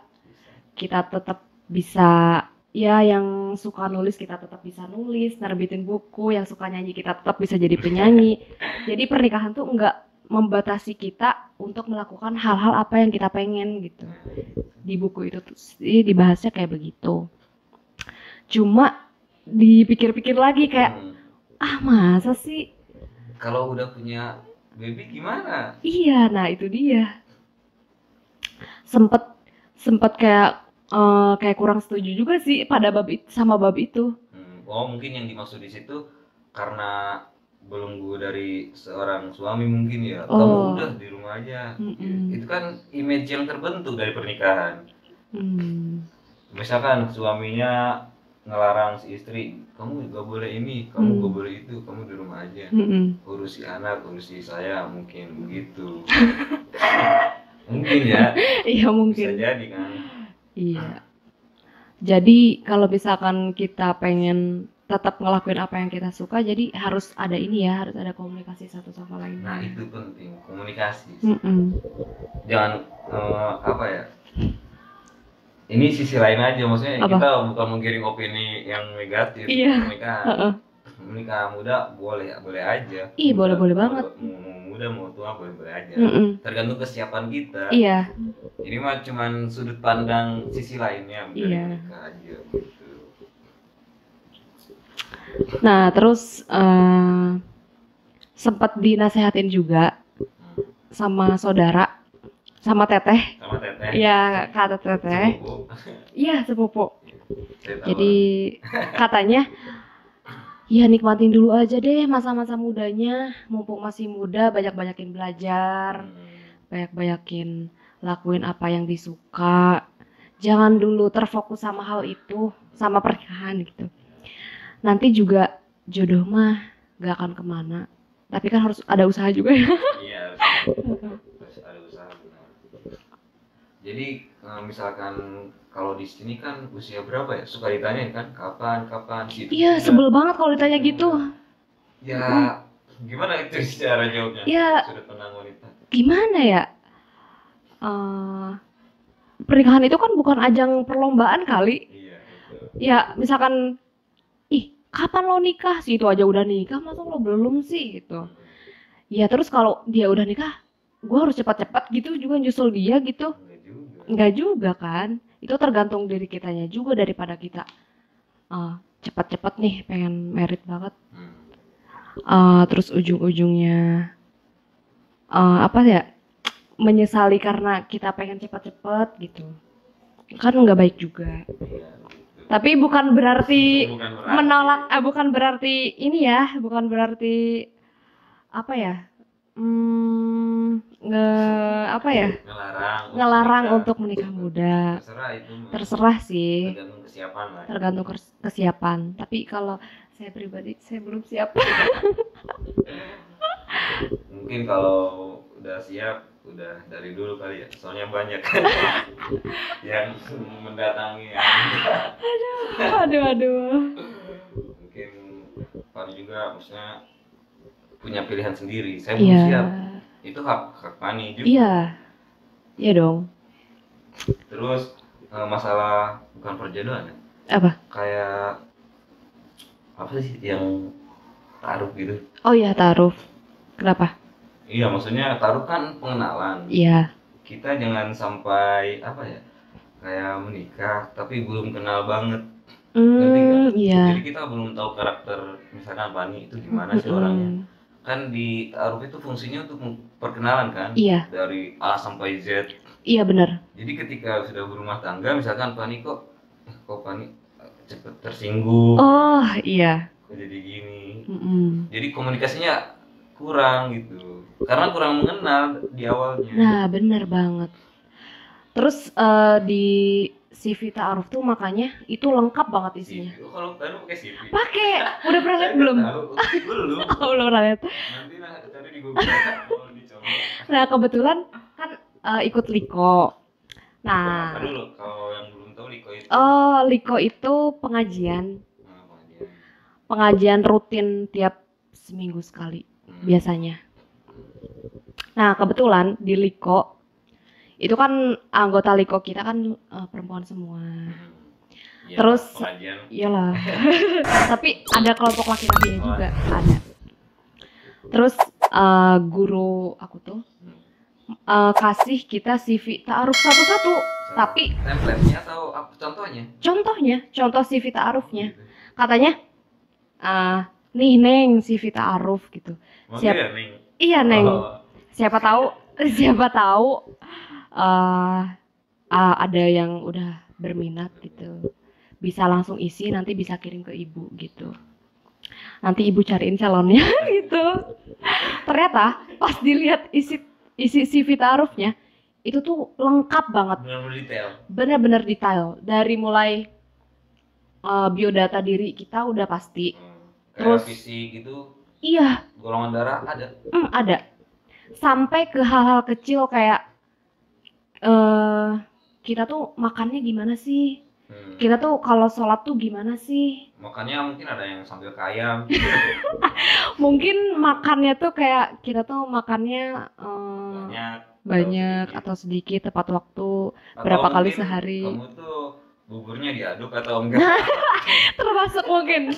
kita tetap bisa, ya yang suka nulis kita tetap bisa nulis, nerbitin buku, yang suka nyanyi kita tetap bisa jadi penyanyi. Jadi pernikahan tuh nggak membatasi kita untuk melakukan hal-hal apa yang kita pengen gitu. Di buku itu tuh dibahasnya kayak begitu. Cuma dipikir-pikir lagi kayak masa sih kalau udah punya baby gimana? Iya, nah itu dia. Sempet kayak kurang setuju juga sih pada bab itu. Oh, mungkin yang dimaksud di situ karena belenggu dari seorang suami mungkin ya. Kamu udah di rumah aja. Itu kan image yang terbentuk dari pernikahan. Misalkan suaminya ngelarang si istri, kamu gak boleh ini, kamu gak boleh itu, kamu di rumah aja, urusi anak, urusi saya, mungkin begitu. Mungkin ya. Iya mungkin. Bisa jadi kan. Iya. Jadi kalau misalkan kita pengen tetap ngelakuin apa yang kita suka, jadi harus ada harus ada komunikasi satu sama lain. Nah itu penting, komunikasi. Jangan apa ya? Ini sisi lain aja, maksudnya kita bukan menggiring opini yang negatif. Pernikahan. Menikah muda boleh aja. Iya boleh banget. Mau muda mau tua boleh aja. Tergantung kesiapan kita. Iya. Ini mah cuman sudut pandang sisi lainnya dari menikah aja gitu. Nah terus sempat dinasehatin juga sama saudara. Sama teteh. Iya, kata teteh. Iya, sepupu. Jadi katanya, ya nikmatin dulu aja deh masa-masa mudanya, mumpung masih muda, banyak-banyakin belajar, banyak-banyakin lakuin apa yang disuka. Jangan dulu terfokus sama hal itu, sama pernikahan gitu. Nanti juga jodoh mah gak akan kemana, tapi kan harus ada usaha juga ya. Iya, harus ada usaha. Jadi misalkan kalau di sini kan usia berapa ya? Suka ditanya kan kapan gitu. Iya, sebel banget kalau ditanya gitu. Ya, gimana itu secara jawabnya? Ya, sudut pandang wanita. Gimana ya? Pernikahan itu kan bukan ajang perlombaan kali. Iya, betul. Ya, misalkan kapan lo nikah sih, itu aja udah nikah, masa lo belum sih gitu. Ya terus kalau dia udah nikah, gue harus cepat-cepat gitu juga nyusul dia gitu. Enggak juga kan, itu tergantung diri kitanya juga daripada kita cepat-cepat nih pengen merit banget. Terus ujung-ujungnya apa ya, menyesali karena kita pengen cepat-cepat gitu, kan nggak baik juga. Tapi bukan berarti menolak, bukan berarti ini ya, bukan berarti apa ya, apa ya? Ngelarang untuk menikah muda. Terserah itu. Terserah sih. Tergantung kesiapan lah. Tergantung kesiapan. Tapi kalau saya pribadi, saya belum siap. Mungkin kalau udah siap, udah dari dulu kali ya. Soalnya banyak yang mendatangi. Aduh. Mungkin Fani juga maksudnya punya pilihan sendiri. Saya belum siap. Itu hak Fani juga. Iya dong. Terus masalah bukan perjodohan ya? Apa? Kayak apa sih yang taruh gitu? Oh iya, taruh. Kenapa? Iya, maksudnya taruh kan pengenalan. Iya. Kita jangan sampai apa ya? Kayak menikah tapi belum kenal banget. Ngerti nggak? Iya. Jadi kita belum tahu karakter misalkan Fani itu gimana sih orangnya. Kan di taruh itu fungsinya untuk perkenalan kan? Iya. Dari A sampai Z. Iya benar. Jadi ketika sudah berumah tangga, misalkan Fani kok Fani cepet tersinggung. Oh iya. Kok jadi gini. Jadi komunikasinya kurang gitu. Karena kurang mengenal di awalnya. Nah benar banget. Terus di CV ta'aruf tuh makanya itu lengkap banget isinya. CV. Kalau Fani pakai CV? Pakai. Udah pernah lihat belum? Belum. Belum pernah lihat. Nanti cari di Google kalau dicoba. Nah kebetulan kan ikut Liko. Nah. Apa dulu kalau yang belum tahu Liko itu? Oh, Liko itu pengajian. Pengajian rutin tiap seminggu sekali biasanya. Nah kebetulan di Liko itu kan anggota Liko kita kan perempuan semua. Ya, terus iyalah. Tapi ada kelompok laki-lakinya juga ada. Terus guru aku tuh kasih kita CV ta'aruf satu-satu. Tapi template-nya atau contohnya? Contoh CV ta'arufnya. Katanya nih Neng CV ta'aruf gitu. Iya Neng. Siapa tahu ada yang udah berminat gitu. Bisa langsung isi, nanti bisa kirim ke ibu gitu. Nanti ibu cariin calonnya gitu. Ternyata pas dilihat isi CV ta'arufnya itu tuh lengkap banget. Bener-bener detail. Dari mulai biodata diri kita udah pasti. Terus fisik gitu. Iya. Golongan darah ada. Ada. Sampai ke hal-hal kecil kayak kita tuh makannya gimana sih? Kita tuh kalau sholat tuh gimana sih? Makannya mungkin ada yang sambil kayam. Mungkin makannya tuh kayak kita tuh makannya banyak atau sedikit, tepat waktu, atau berapa kali sehari. Kamu tuh buburnya diaduk atau enggak? Termasuk mungkin.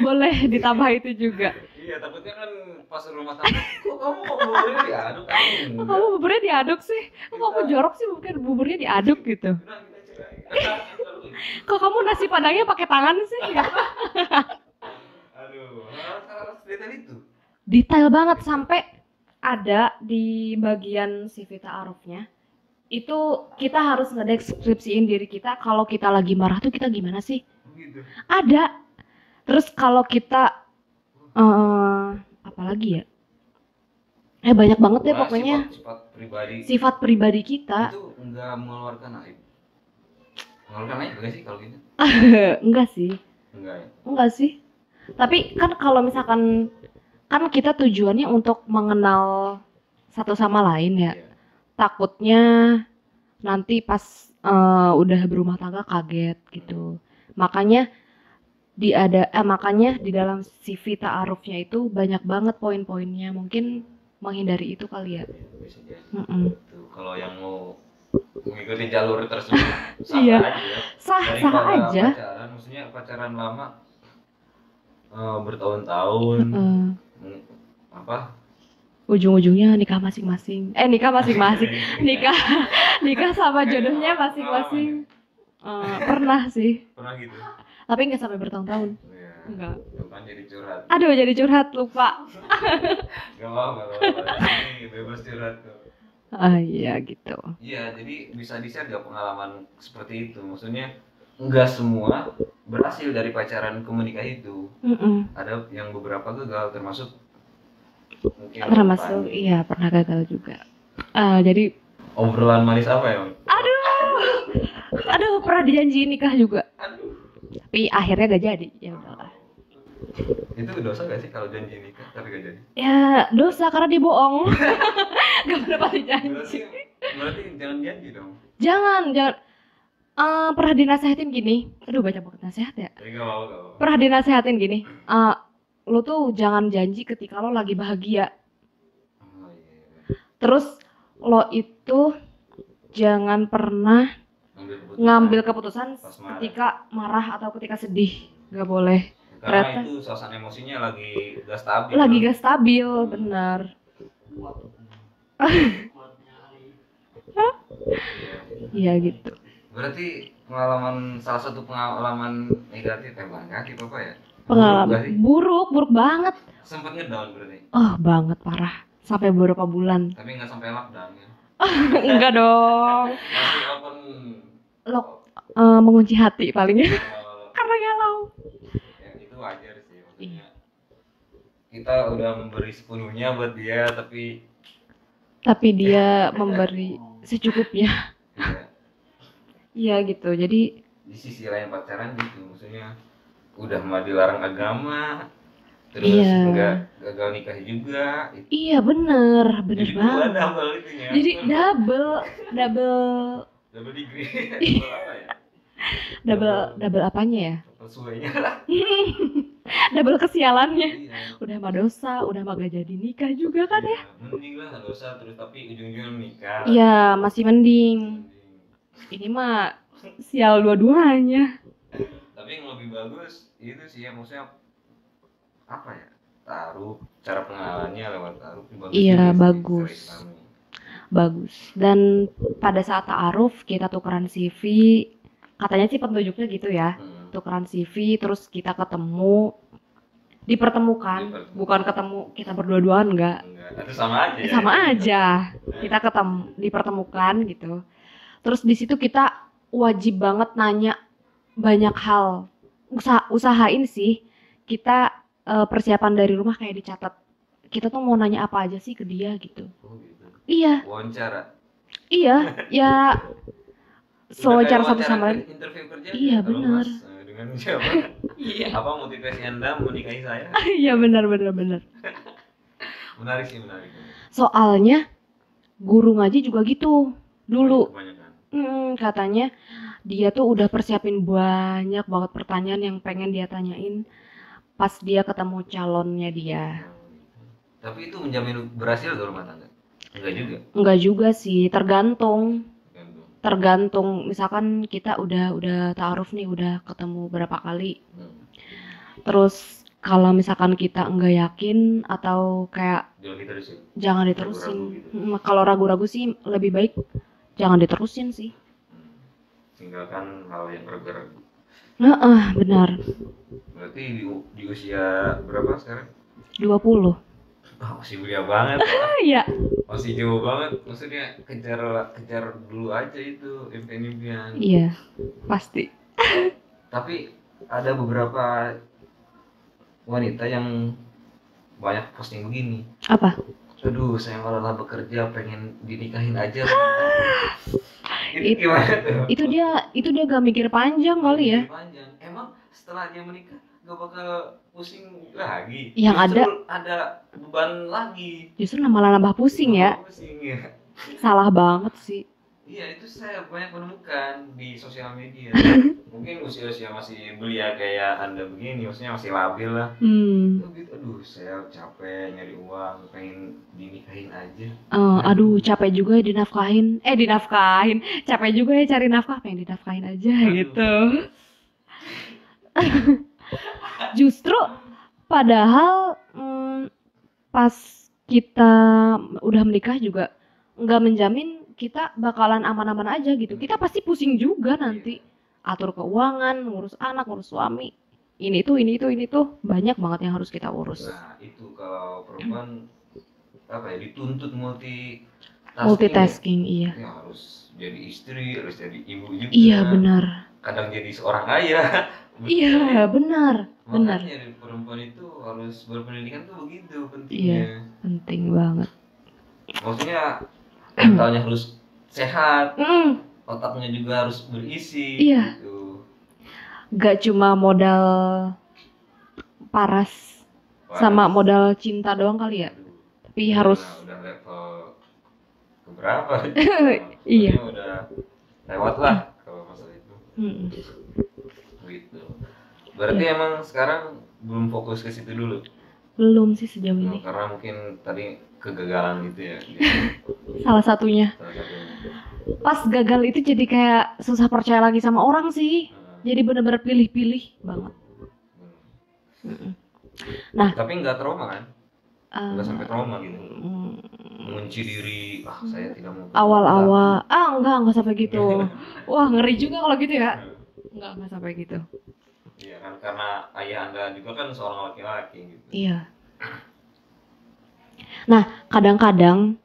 Boleh ditambah itu juga. Iya, takutnya kan pas rumah tangga, kok kamu buburnya diaduk? Kok kamu buburnya diaduk sih? Kok kamu jorok sih mungkin buburnya diaduk gitu? Kok kamu nasi padangnya pakai tangan sih? Aduh, harus detail itu. Detail banget sampai ada di bagian CV ta'arufnya. Itu kita harus ngedeskripsiin diri kita kalau kita lagi marah tuh kita gimana sih? Gitu. Ada. Terus kalau kita apalagi ya? Banyak banget deh pokoknya. Sifat pribadi kita. Itu enggak mengeluarkan aib. Mengeluarkan aib enggak sih kalau gitu? Enggak sih. Enggak sih. Tapi kan kalau misalkan kan kita tujuannya untuk mengenal satu sama lain ya. Takutnya nanti pas udah berumah tangga kaget gitu. Makanya di dalam CV ta'arufnya itu banyak banget poin-poinnya. Mungkin menghindari itu kali ya. Kalau yang mau mengikuti jalur tersebut sah aja. Pacaran, maksudnya pacaran lama bertahun-tahun ujung-ujungnya nikah masing-masing. nikah sama jodohnya masing-masing. Pernah sih. Pernah gitu. Tapi nggak sampai bertahun-tahun. Enggak. Bukan jadi curhat. Aduh, jadi curhat lupa. Gak apa-apa. Ini bebas curhat kok. Iya gitu. Iya, jadi bisa di-share gak pengalaman seperti itu? Maksudnya enggak semua berhasil dari pacaran ke menikah itu. Ada yang beberapa gagal, termasuk iya pernah gagal juga. Jadi obrolan manis apa ya, Bang? aduh pernah dijanji nikah juga. Aduh. Tapi akhirnya gak jadi. Ya udahlah. Itu dosa gak sih kalau janji nikah tapi gak jadi? Ya dosa karena dia bohong. Gak pernah janji. Berarti jangan janji dong. Jangan. Pernah dinasehatin gini. Aduh baca banget nasihat ya. Gak apa-apa. Pernah dinasehatin gini. Lo tuh jangan janji ketika lo lagi bahagia. Oh, iya. Terus lo itu jangan pernah ngambil keputusan ketika marah atau ketika sedih. Gak boleh. Karena itu suasana emosinya lagi gak stabil. Lagi gak stabil, benar. Iya gitu. Berarti salah satu pengalaman negatif apa ya? Pengalaman buruk banget. Sempet ngedown berarti? Oh banget, parah. Sampai beberapa bulan. Tapi nggak sampai lockdown ya? Enggak dong. Masih open. Mengunci hati palingnya. Karena galau. Ya itu wajar sih maksudnya. Kita udah memberi sepenuhnya buat dia tapi dia memberi secukupnya. Iya gitu. Jadi di sisi lain pacaran gitu, maksudnya udah mah dilarang agama, terus enggak gagal nikah juga. Iya bener banget. Jadi double degree. double apanya ya? Sesuainya lah. Double kesialannya. Iya. Udah mah dosa, udah mah gak jadi nikah juga kan ya? Mending lah dosa terus tapi ujung-ujungnya nikah. Iya, masih mending. Ini mah sial dua-duanya. Tapi yang lebih bagus itu sih ya, maksudnya apa ya? Taruh, cara pengenalannya lewat taruh. Iya, bagus. Dan pada saat ta'aruf kita tukeran CV, katanya sih petunjuknya gitu ya. Tukeran CV terus kita ketemu, dipertemukan. Bukan ketemu kita berdua-duaan enggak. Itu sama aja. Sama aja. Kita dipertemukan gitu. Terus di situ kita wajib banget nanya banyak hal. Usahain sih kita persiapan dari rumah kayak dicatat. Kita tuh mau nanya apa aja sih ke dia gitu. Oh gitu. Iya. Wawancara. Iya, ya wawancara satu sama lain. Interview kerja. Iya benar. Dengan siapa? Iya. Apa motivasi Anda menikahi saya? Iya benar. Menarik sih. Soalnya guru ngaji juga gitu dulu. Katanya dia tuh udah persiapin banyak banget pertanyaan yang pengen dia tanyain pas dia ketemu calonnya dia. Tapi itu menjamin berhasil ke rumah tangga? Enggak juga sih, tergantung. Misalkan kita udah ta'aruf nih, udah ketemu berapa kali. Terus kalau misalkan kita enggak yakin atau kayak jangan diterusin. Kalau ragu-ragu sih lebih baik jangan diterusin sih. Tinggalkan hal yang ragu-ragu. Benar. Berarti di usia berapa sekarang? 20. Masih mulia banget. Iya. Masih jauh banget. Maksudnya kejar dulu aja itu impian-impian. Iya, pasti. Tapi ada beberapa wanita yang banyak posting begini. Apa? Aduh, saya malah bekerja pengen dinikahin aja. Itu gimana tuh? Itu dia gak mikir panjang kali ya. Emang setelah dia menikah gak bakal pusing lagi. Justru ada beban lagi. Justru malah nambah pusing ya. Salah banget sih. Iya, itu saya banyak menemukan di sosial media. Mungkin usia-usia masih belia kayak Anda begini, maksudnya masih labil lah. Aduh, saya capek nyari uang, pengen dinikahin aja. Aduh, capek juga dinafkahin. Capek juga ya cari nafkah, pengen dinafkahin aja gitu. Justru padahal pas kita udah menikah juga nggak menjamin kita bakalan aman-aman aja gitu. Kita pasti pusing juga nanti. Atur keuangan, ngurus anak, ngurus suami. Ini tuh banyak banget yang harus kita urus. Nah, itu kalau perempuan dituntut multitasking, iya. Ya, harus jadi istri, harus jadi ibu juga. Iya, benar. Kadang jadi seorang ayah. Iya, benar. Makanya dari perempuan itu harus berpendidikan tuh begitu pentingnya. Iya, penting banget. Maksudnya mentalnya harus sehat, Mm, otaknya juga harus berisi iya, gitu. gak cuma modal paras sama Waras. modal cinta doang kali ya, Aduh, tapi ini harus udah level keberapa? iya. Pokoknya udah lewat lah kalau masalah itu. Mm, Gitu. Berarti iya. emang sekarang belum fokus ke situ dulu. Belum sih sejauh ini. Karena mungkin tadi kegagalan gitu ya. Salah satunya. Salah satunya. Pas gagal itu jadi kayak susah percaya lagi sama orang sih. Jadi bener-bener pilih-pilih banget. Mm-mm. Nah, Tapi nggak trauma kan? Nggak sampai trauma gitu. mm, Mengunci diri, saya tidak mau. awal-awal, enggak sampai gitu. Wah, ngeri juga kalau gitu ya. Enggak sampai gitu. Iya kan, karena ayah Anda juga kan seorang laki-laki gitu. Iya. Nah, kadang-kadang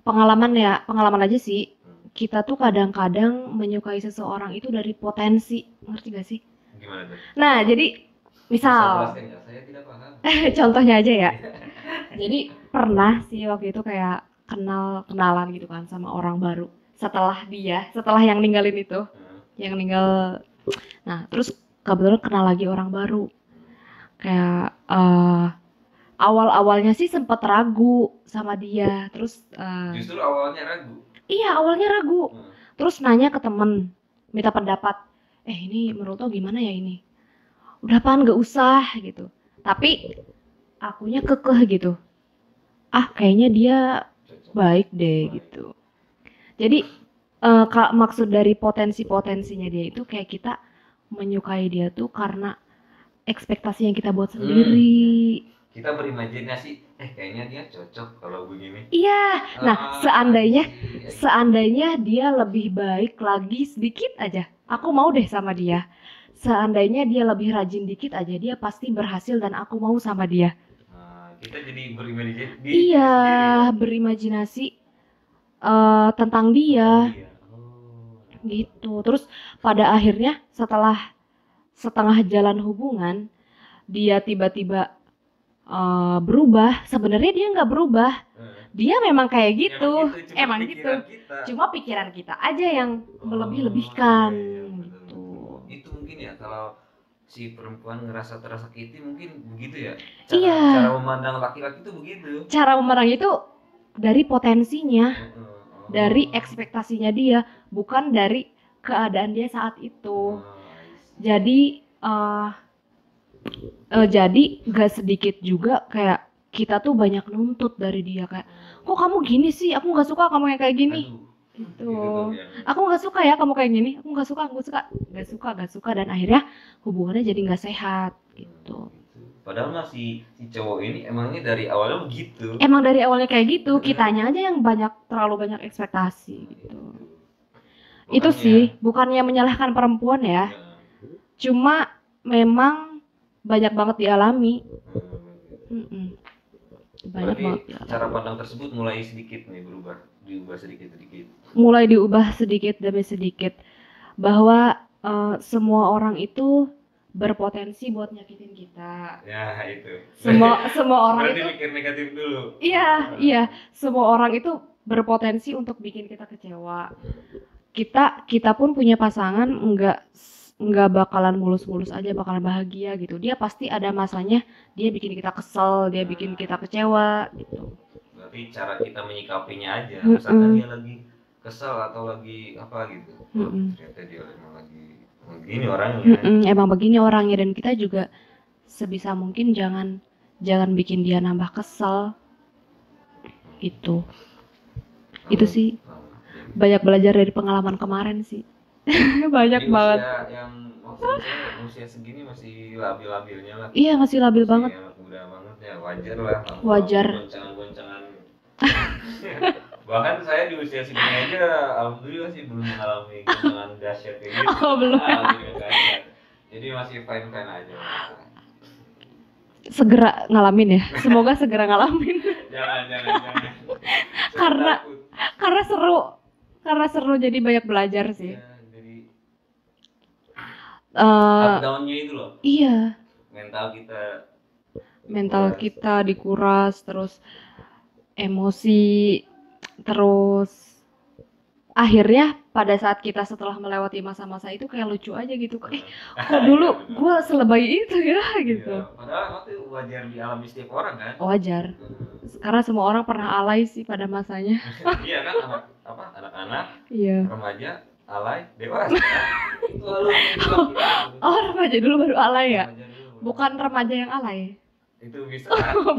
pengalaman aja sih. Kita tuh kadang-kadang menyukai seseorang itu dari potensi, ngerti gak sih? Gimana tuh? Nah, jadi Bisa misal, jelaskan nggak? Saya tidak paham. contohnya aja ya. Jadi pernah sih waktu itu kayak kenalan gitu kan sama orang baru. Setelah yang ninggalin itu, yang ninggal. Nah, terus kebetulan kenal lagi orang baru. Kayak awal-awalnya sih sempet ragu sama dia. Terus Justru awalnya ragu. iya, awalnya ragu. Terus nanya ke temen, minta pendapat. Ini menurut lo gimana ya ini? Udah apaan, gak usah gitu. Tapi akunya kekeh gitu. Kayaknya dia baik deh gitu. Jadi maksud dari potensinya dia itu kayak kita menyukai dia tuh karena ekspektasi yang kita buat sendiri. Kita berimajinasi, kayaknya dia cocok kalau begini. Iya. Nah, seandainya dia lebih baik lagi sedikit aja, aku mau deh sama dia. Seandainya dia lebih rajin dikit aja, dia pasti berhasil dan aku mau sama dia. Kita jadi berimajinasi. Iya, berimajinasi tentang dia. Gitu. Terus pada akhirnya setelah setengah jalan hubungan, dia tiba-tiba berubah. Sebenarnya dia nggak berubah, dia memang kayak gitu, emang gitu. Cuma pikiran kita aja yang melebih-lebihkan gitu. Itu mungkin ya, kalau si perempuan ngerasa tersakiti mungkin begitu ya. Iya. Cara memandang laki-laki itu begitu. Cara memandang itu dari potensinya, dari ekspektasinya dia, bukan dari keadaan dia saat itu. Jadi jadi gak sedikit juga kayak kita tuh banyak nuntut dari dia, kayak kok kamu gini sih, aku nggak suka kamu yang kayak gini. Gitu. Aku nggak suka ya kamu kayak gini, aku nggak suka, dan akhirnya hubungannya jadi nggak sehat gitu. Padahal masih si cowok ini emangnya dari awalnya begitu. Emang dari awalnya kayak gitu, kitanya aja yang terlalu banyak ekspektasi gitu. Itu sih bukannya menyalahkan perempuan ya, cuma memang banyak banget dialami. Banyak banget dialami. Cara pandang tersebut mulai sedikit nih diubah sedikit. Mulai diubah sedikit demi sedikit, bahwa semua orang itu berpotensi buat nyakitin kita. Ya itu. Semua orang berarti itu mikir negatif dulu. Iya. Semua orang itu berpotensi untuk bikin kita kecewa. Kita pun punya pasangan nggak bakalan mulus-mulus aja, bakalan bahagia gitu. Dia pasti ada masanya dia bikin kita kesel, dia bikin kita kecewa gitu. Berarti cara kita menyikapinya aja. Misalkan dia lagi kesel atau lagi apa gitu. Ternyata dia emang lagi begini orangnya. Emang begini orangnya, dan kita juga sebisa mungkin jangan bikin dia nambah kesel gitu. Itu sih banyak belajar dari pengalaman kemarin sih. Banyak banget. Yang maksudnya usia segini masih labil-labilnya lah. Iya, masih labil banget. Muda banget ya, wajar lah. Wajar. Goncangan-goncangan. Bahkan saya di usia segini aja alhamdulillah sih belum mengalami goncangan dahsyat kayak gitu. Belum. Jadi masih fine aja. Segera ngalamin ya. Semoga segera ngalamin. Jangan. Karena seru jadi banyak belajar sih. Ya, jadi up down-nya itu loh. Iya. Mental kita dikuras, terus emosi, terus akhirnya pada saat kita setelah melewati masa-masa itu kayak lucu aja gitu. Kok dulu gue selebay itu ya gitu. Iya, padahal itu wajar dialami setiap orang kan. Wajar. Karena semua orang pernah alay sih pada masanya. Iya kan, anak-anak, Iya. remaja, alay, dewasa. Itu lalu Oh, remaja dulu baru alay ya? remaja dulu. Bukan remaja yang alay. Itu bisa.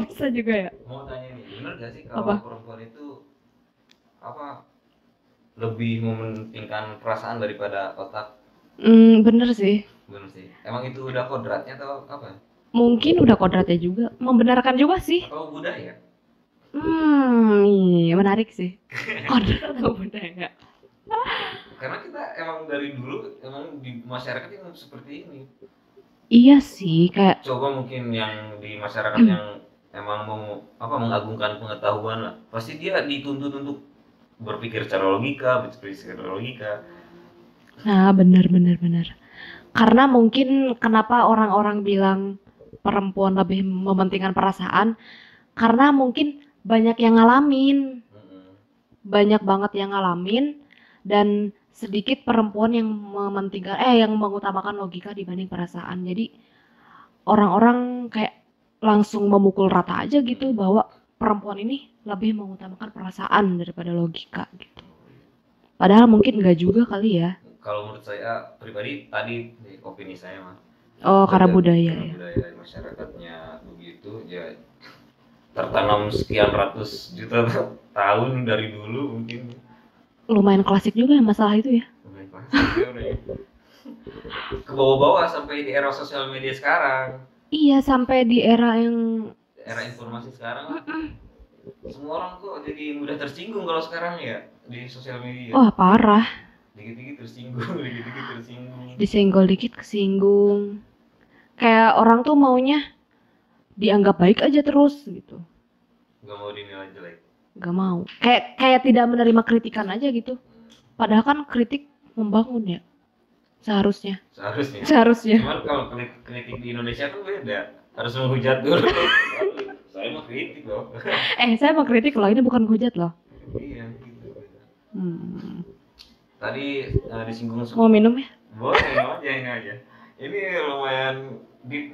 Bisa juga ya? Mau tanya nih, bener gak sih kalau Apa? perempuan itu lebih mementingkan perasaan daripada otak? Bener sih. Bener sih. Emang itu udah kodratnya atau apa? Mungkin udah kodratnya juga. Membenarkan juga sih. Atau budaya? Iya menarik sih. Kodrat atau budaya? Karena kita emang dari dulu emang di masyarakat emang seperti ini. Iya sih, kayak Coba mungkin yang di masyarakat yang emang mau mengagungkan pengetahuan lah, pasti dia dituntut untuk berpikir secara logika, nah benar. Karena mungkin kenapa orang-orang bilang perempuan lebih mementingkan perasaan, karena mungkin banyak yang ngalamin, banyak banget yang ngalamin, dan sedikit perempuan yang yang mengutamakan logika dibanding perasaan. Jadi orang-orang kayak langsung memukul rata aja gitu bahwa perempuan ini lebih mengutamakan perasaan daripada logika gitu. Padahal mungkin enggak juga kali ya. Kalau menurut saya pribadi, tadi opini saya mah. Oh, karena budaya ya. Budaya masyarakatnya begitu ya, tertanam sekian ratus juta tahun dari dulu mungkin. Lumayan klasik juga ya masalah itu ya. Lumayan klasik ya. Ke bawah-bawah sampai di era sosial media sekarang. Iya, sampai di era Informasi sekarang lah. Semua orang kok jadi mudah tersinggung kalau sekarang ya di sosial media. Wah, parah. Dikit-dikit tersinggung. Disenggol dikit kesinggung. Kayak orang tuh maunya dianggap baik aja terus gitu. Gak mau dinilai jelek. Gak mau. Kayak tidak menerima kritikan aja gitu. Padahal kan kritik membangun ya. Seharusnya. Cuman kalau kritik di Indonesia tuh beda. Harus menghujat dulu. Saya mau kritik loh. Saya mau kritik loh, ini bukan hujat loh. Iya gitu. Tadi disinggung Mau minum ya? Boleh, minum aja. Ini lumayan deep.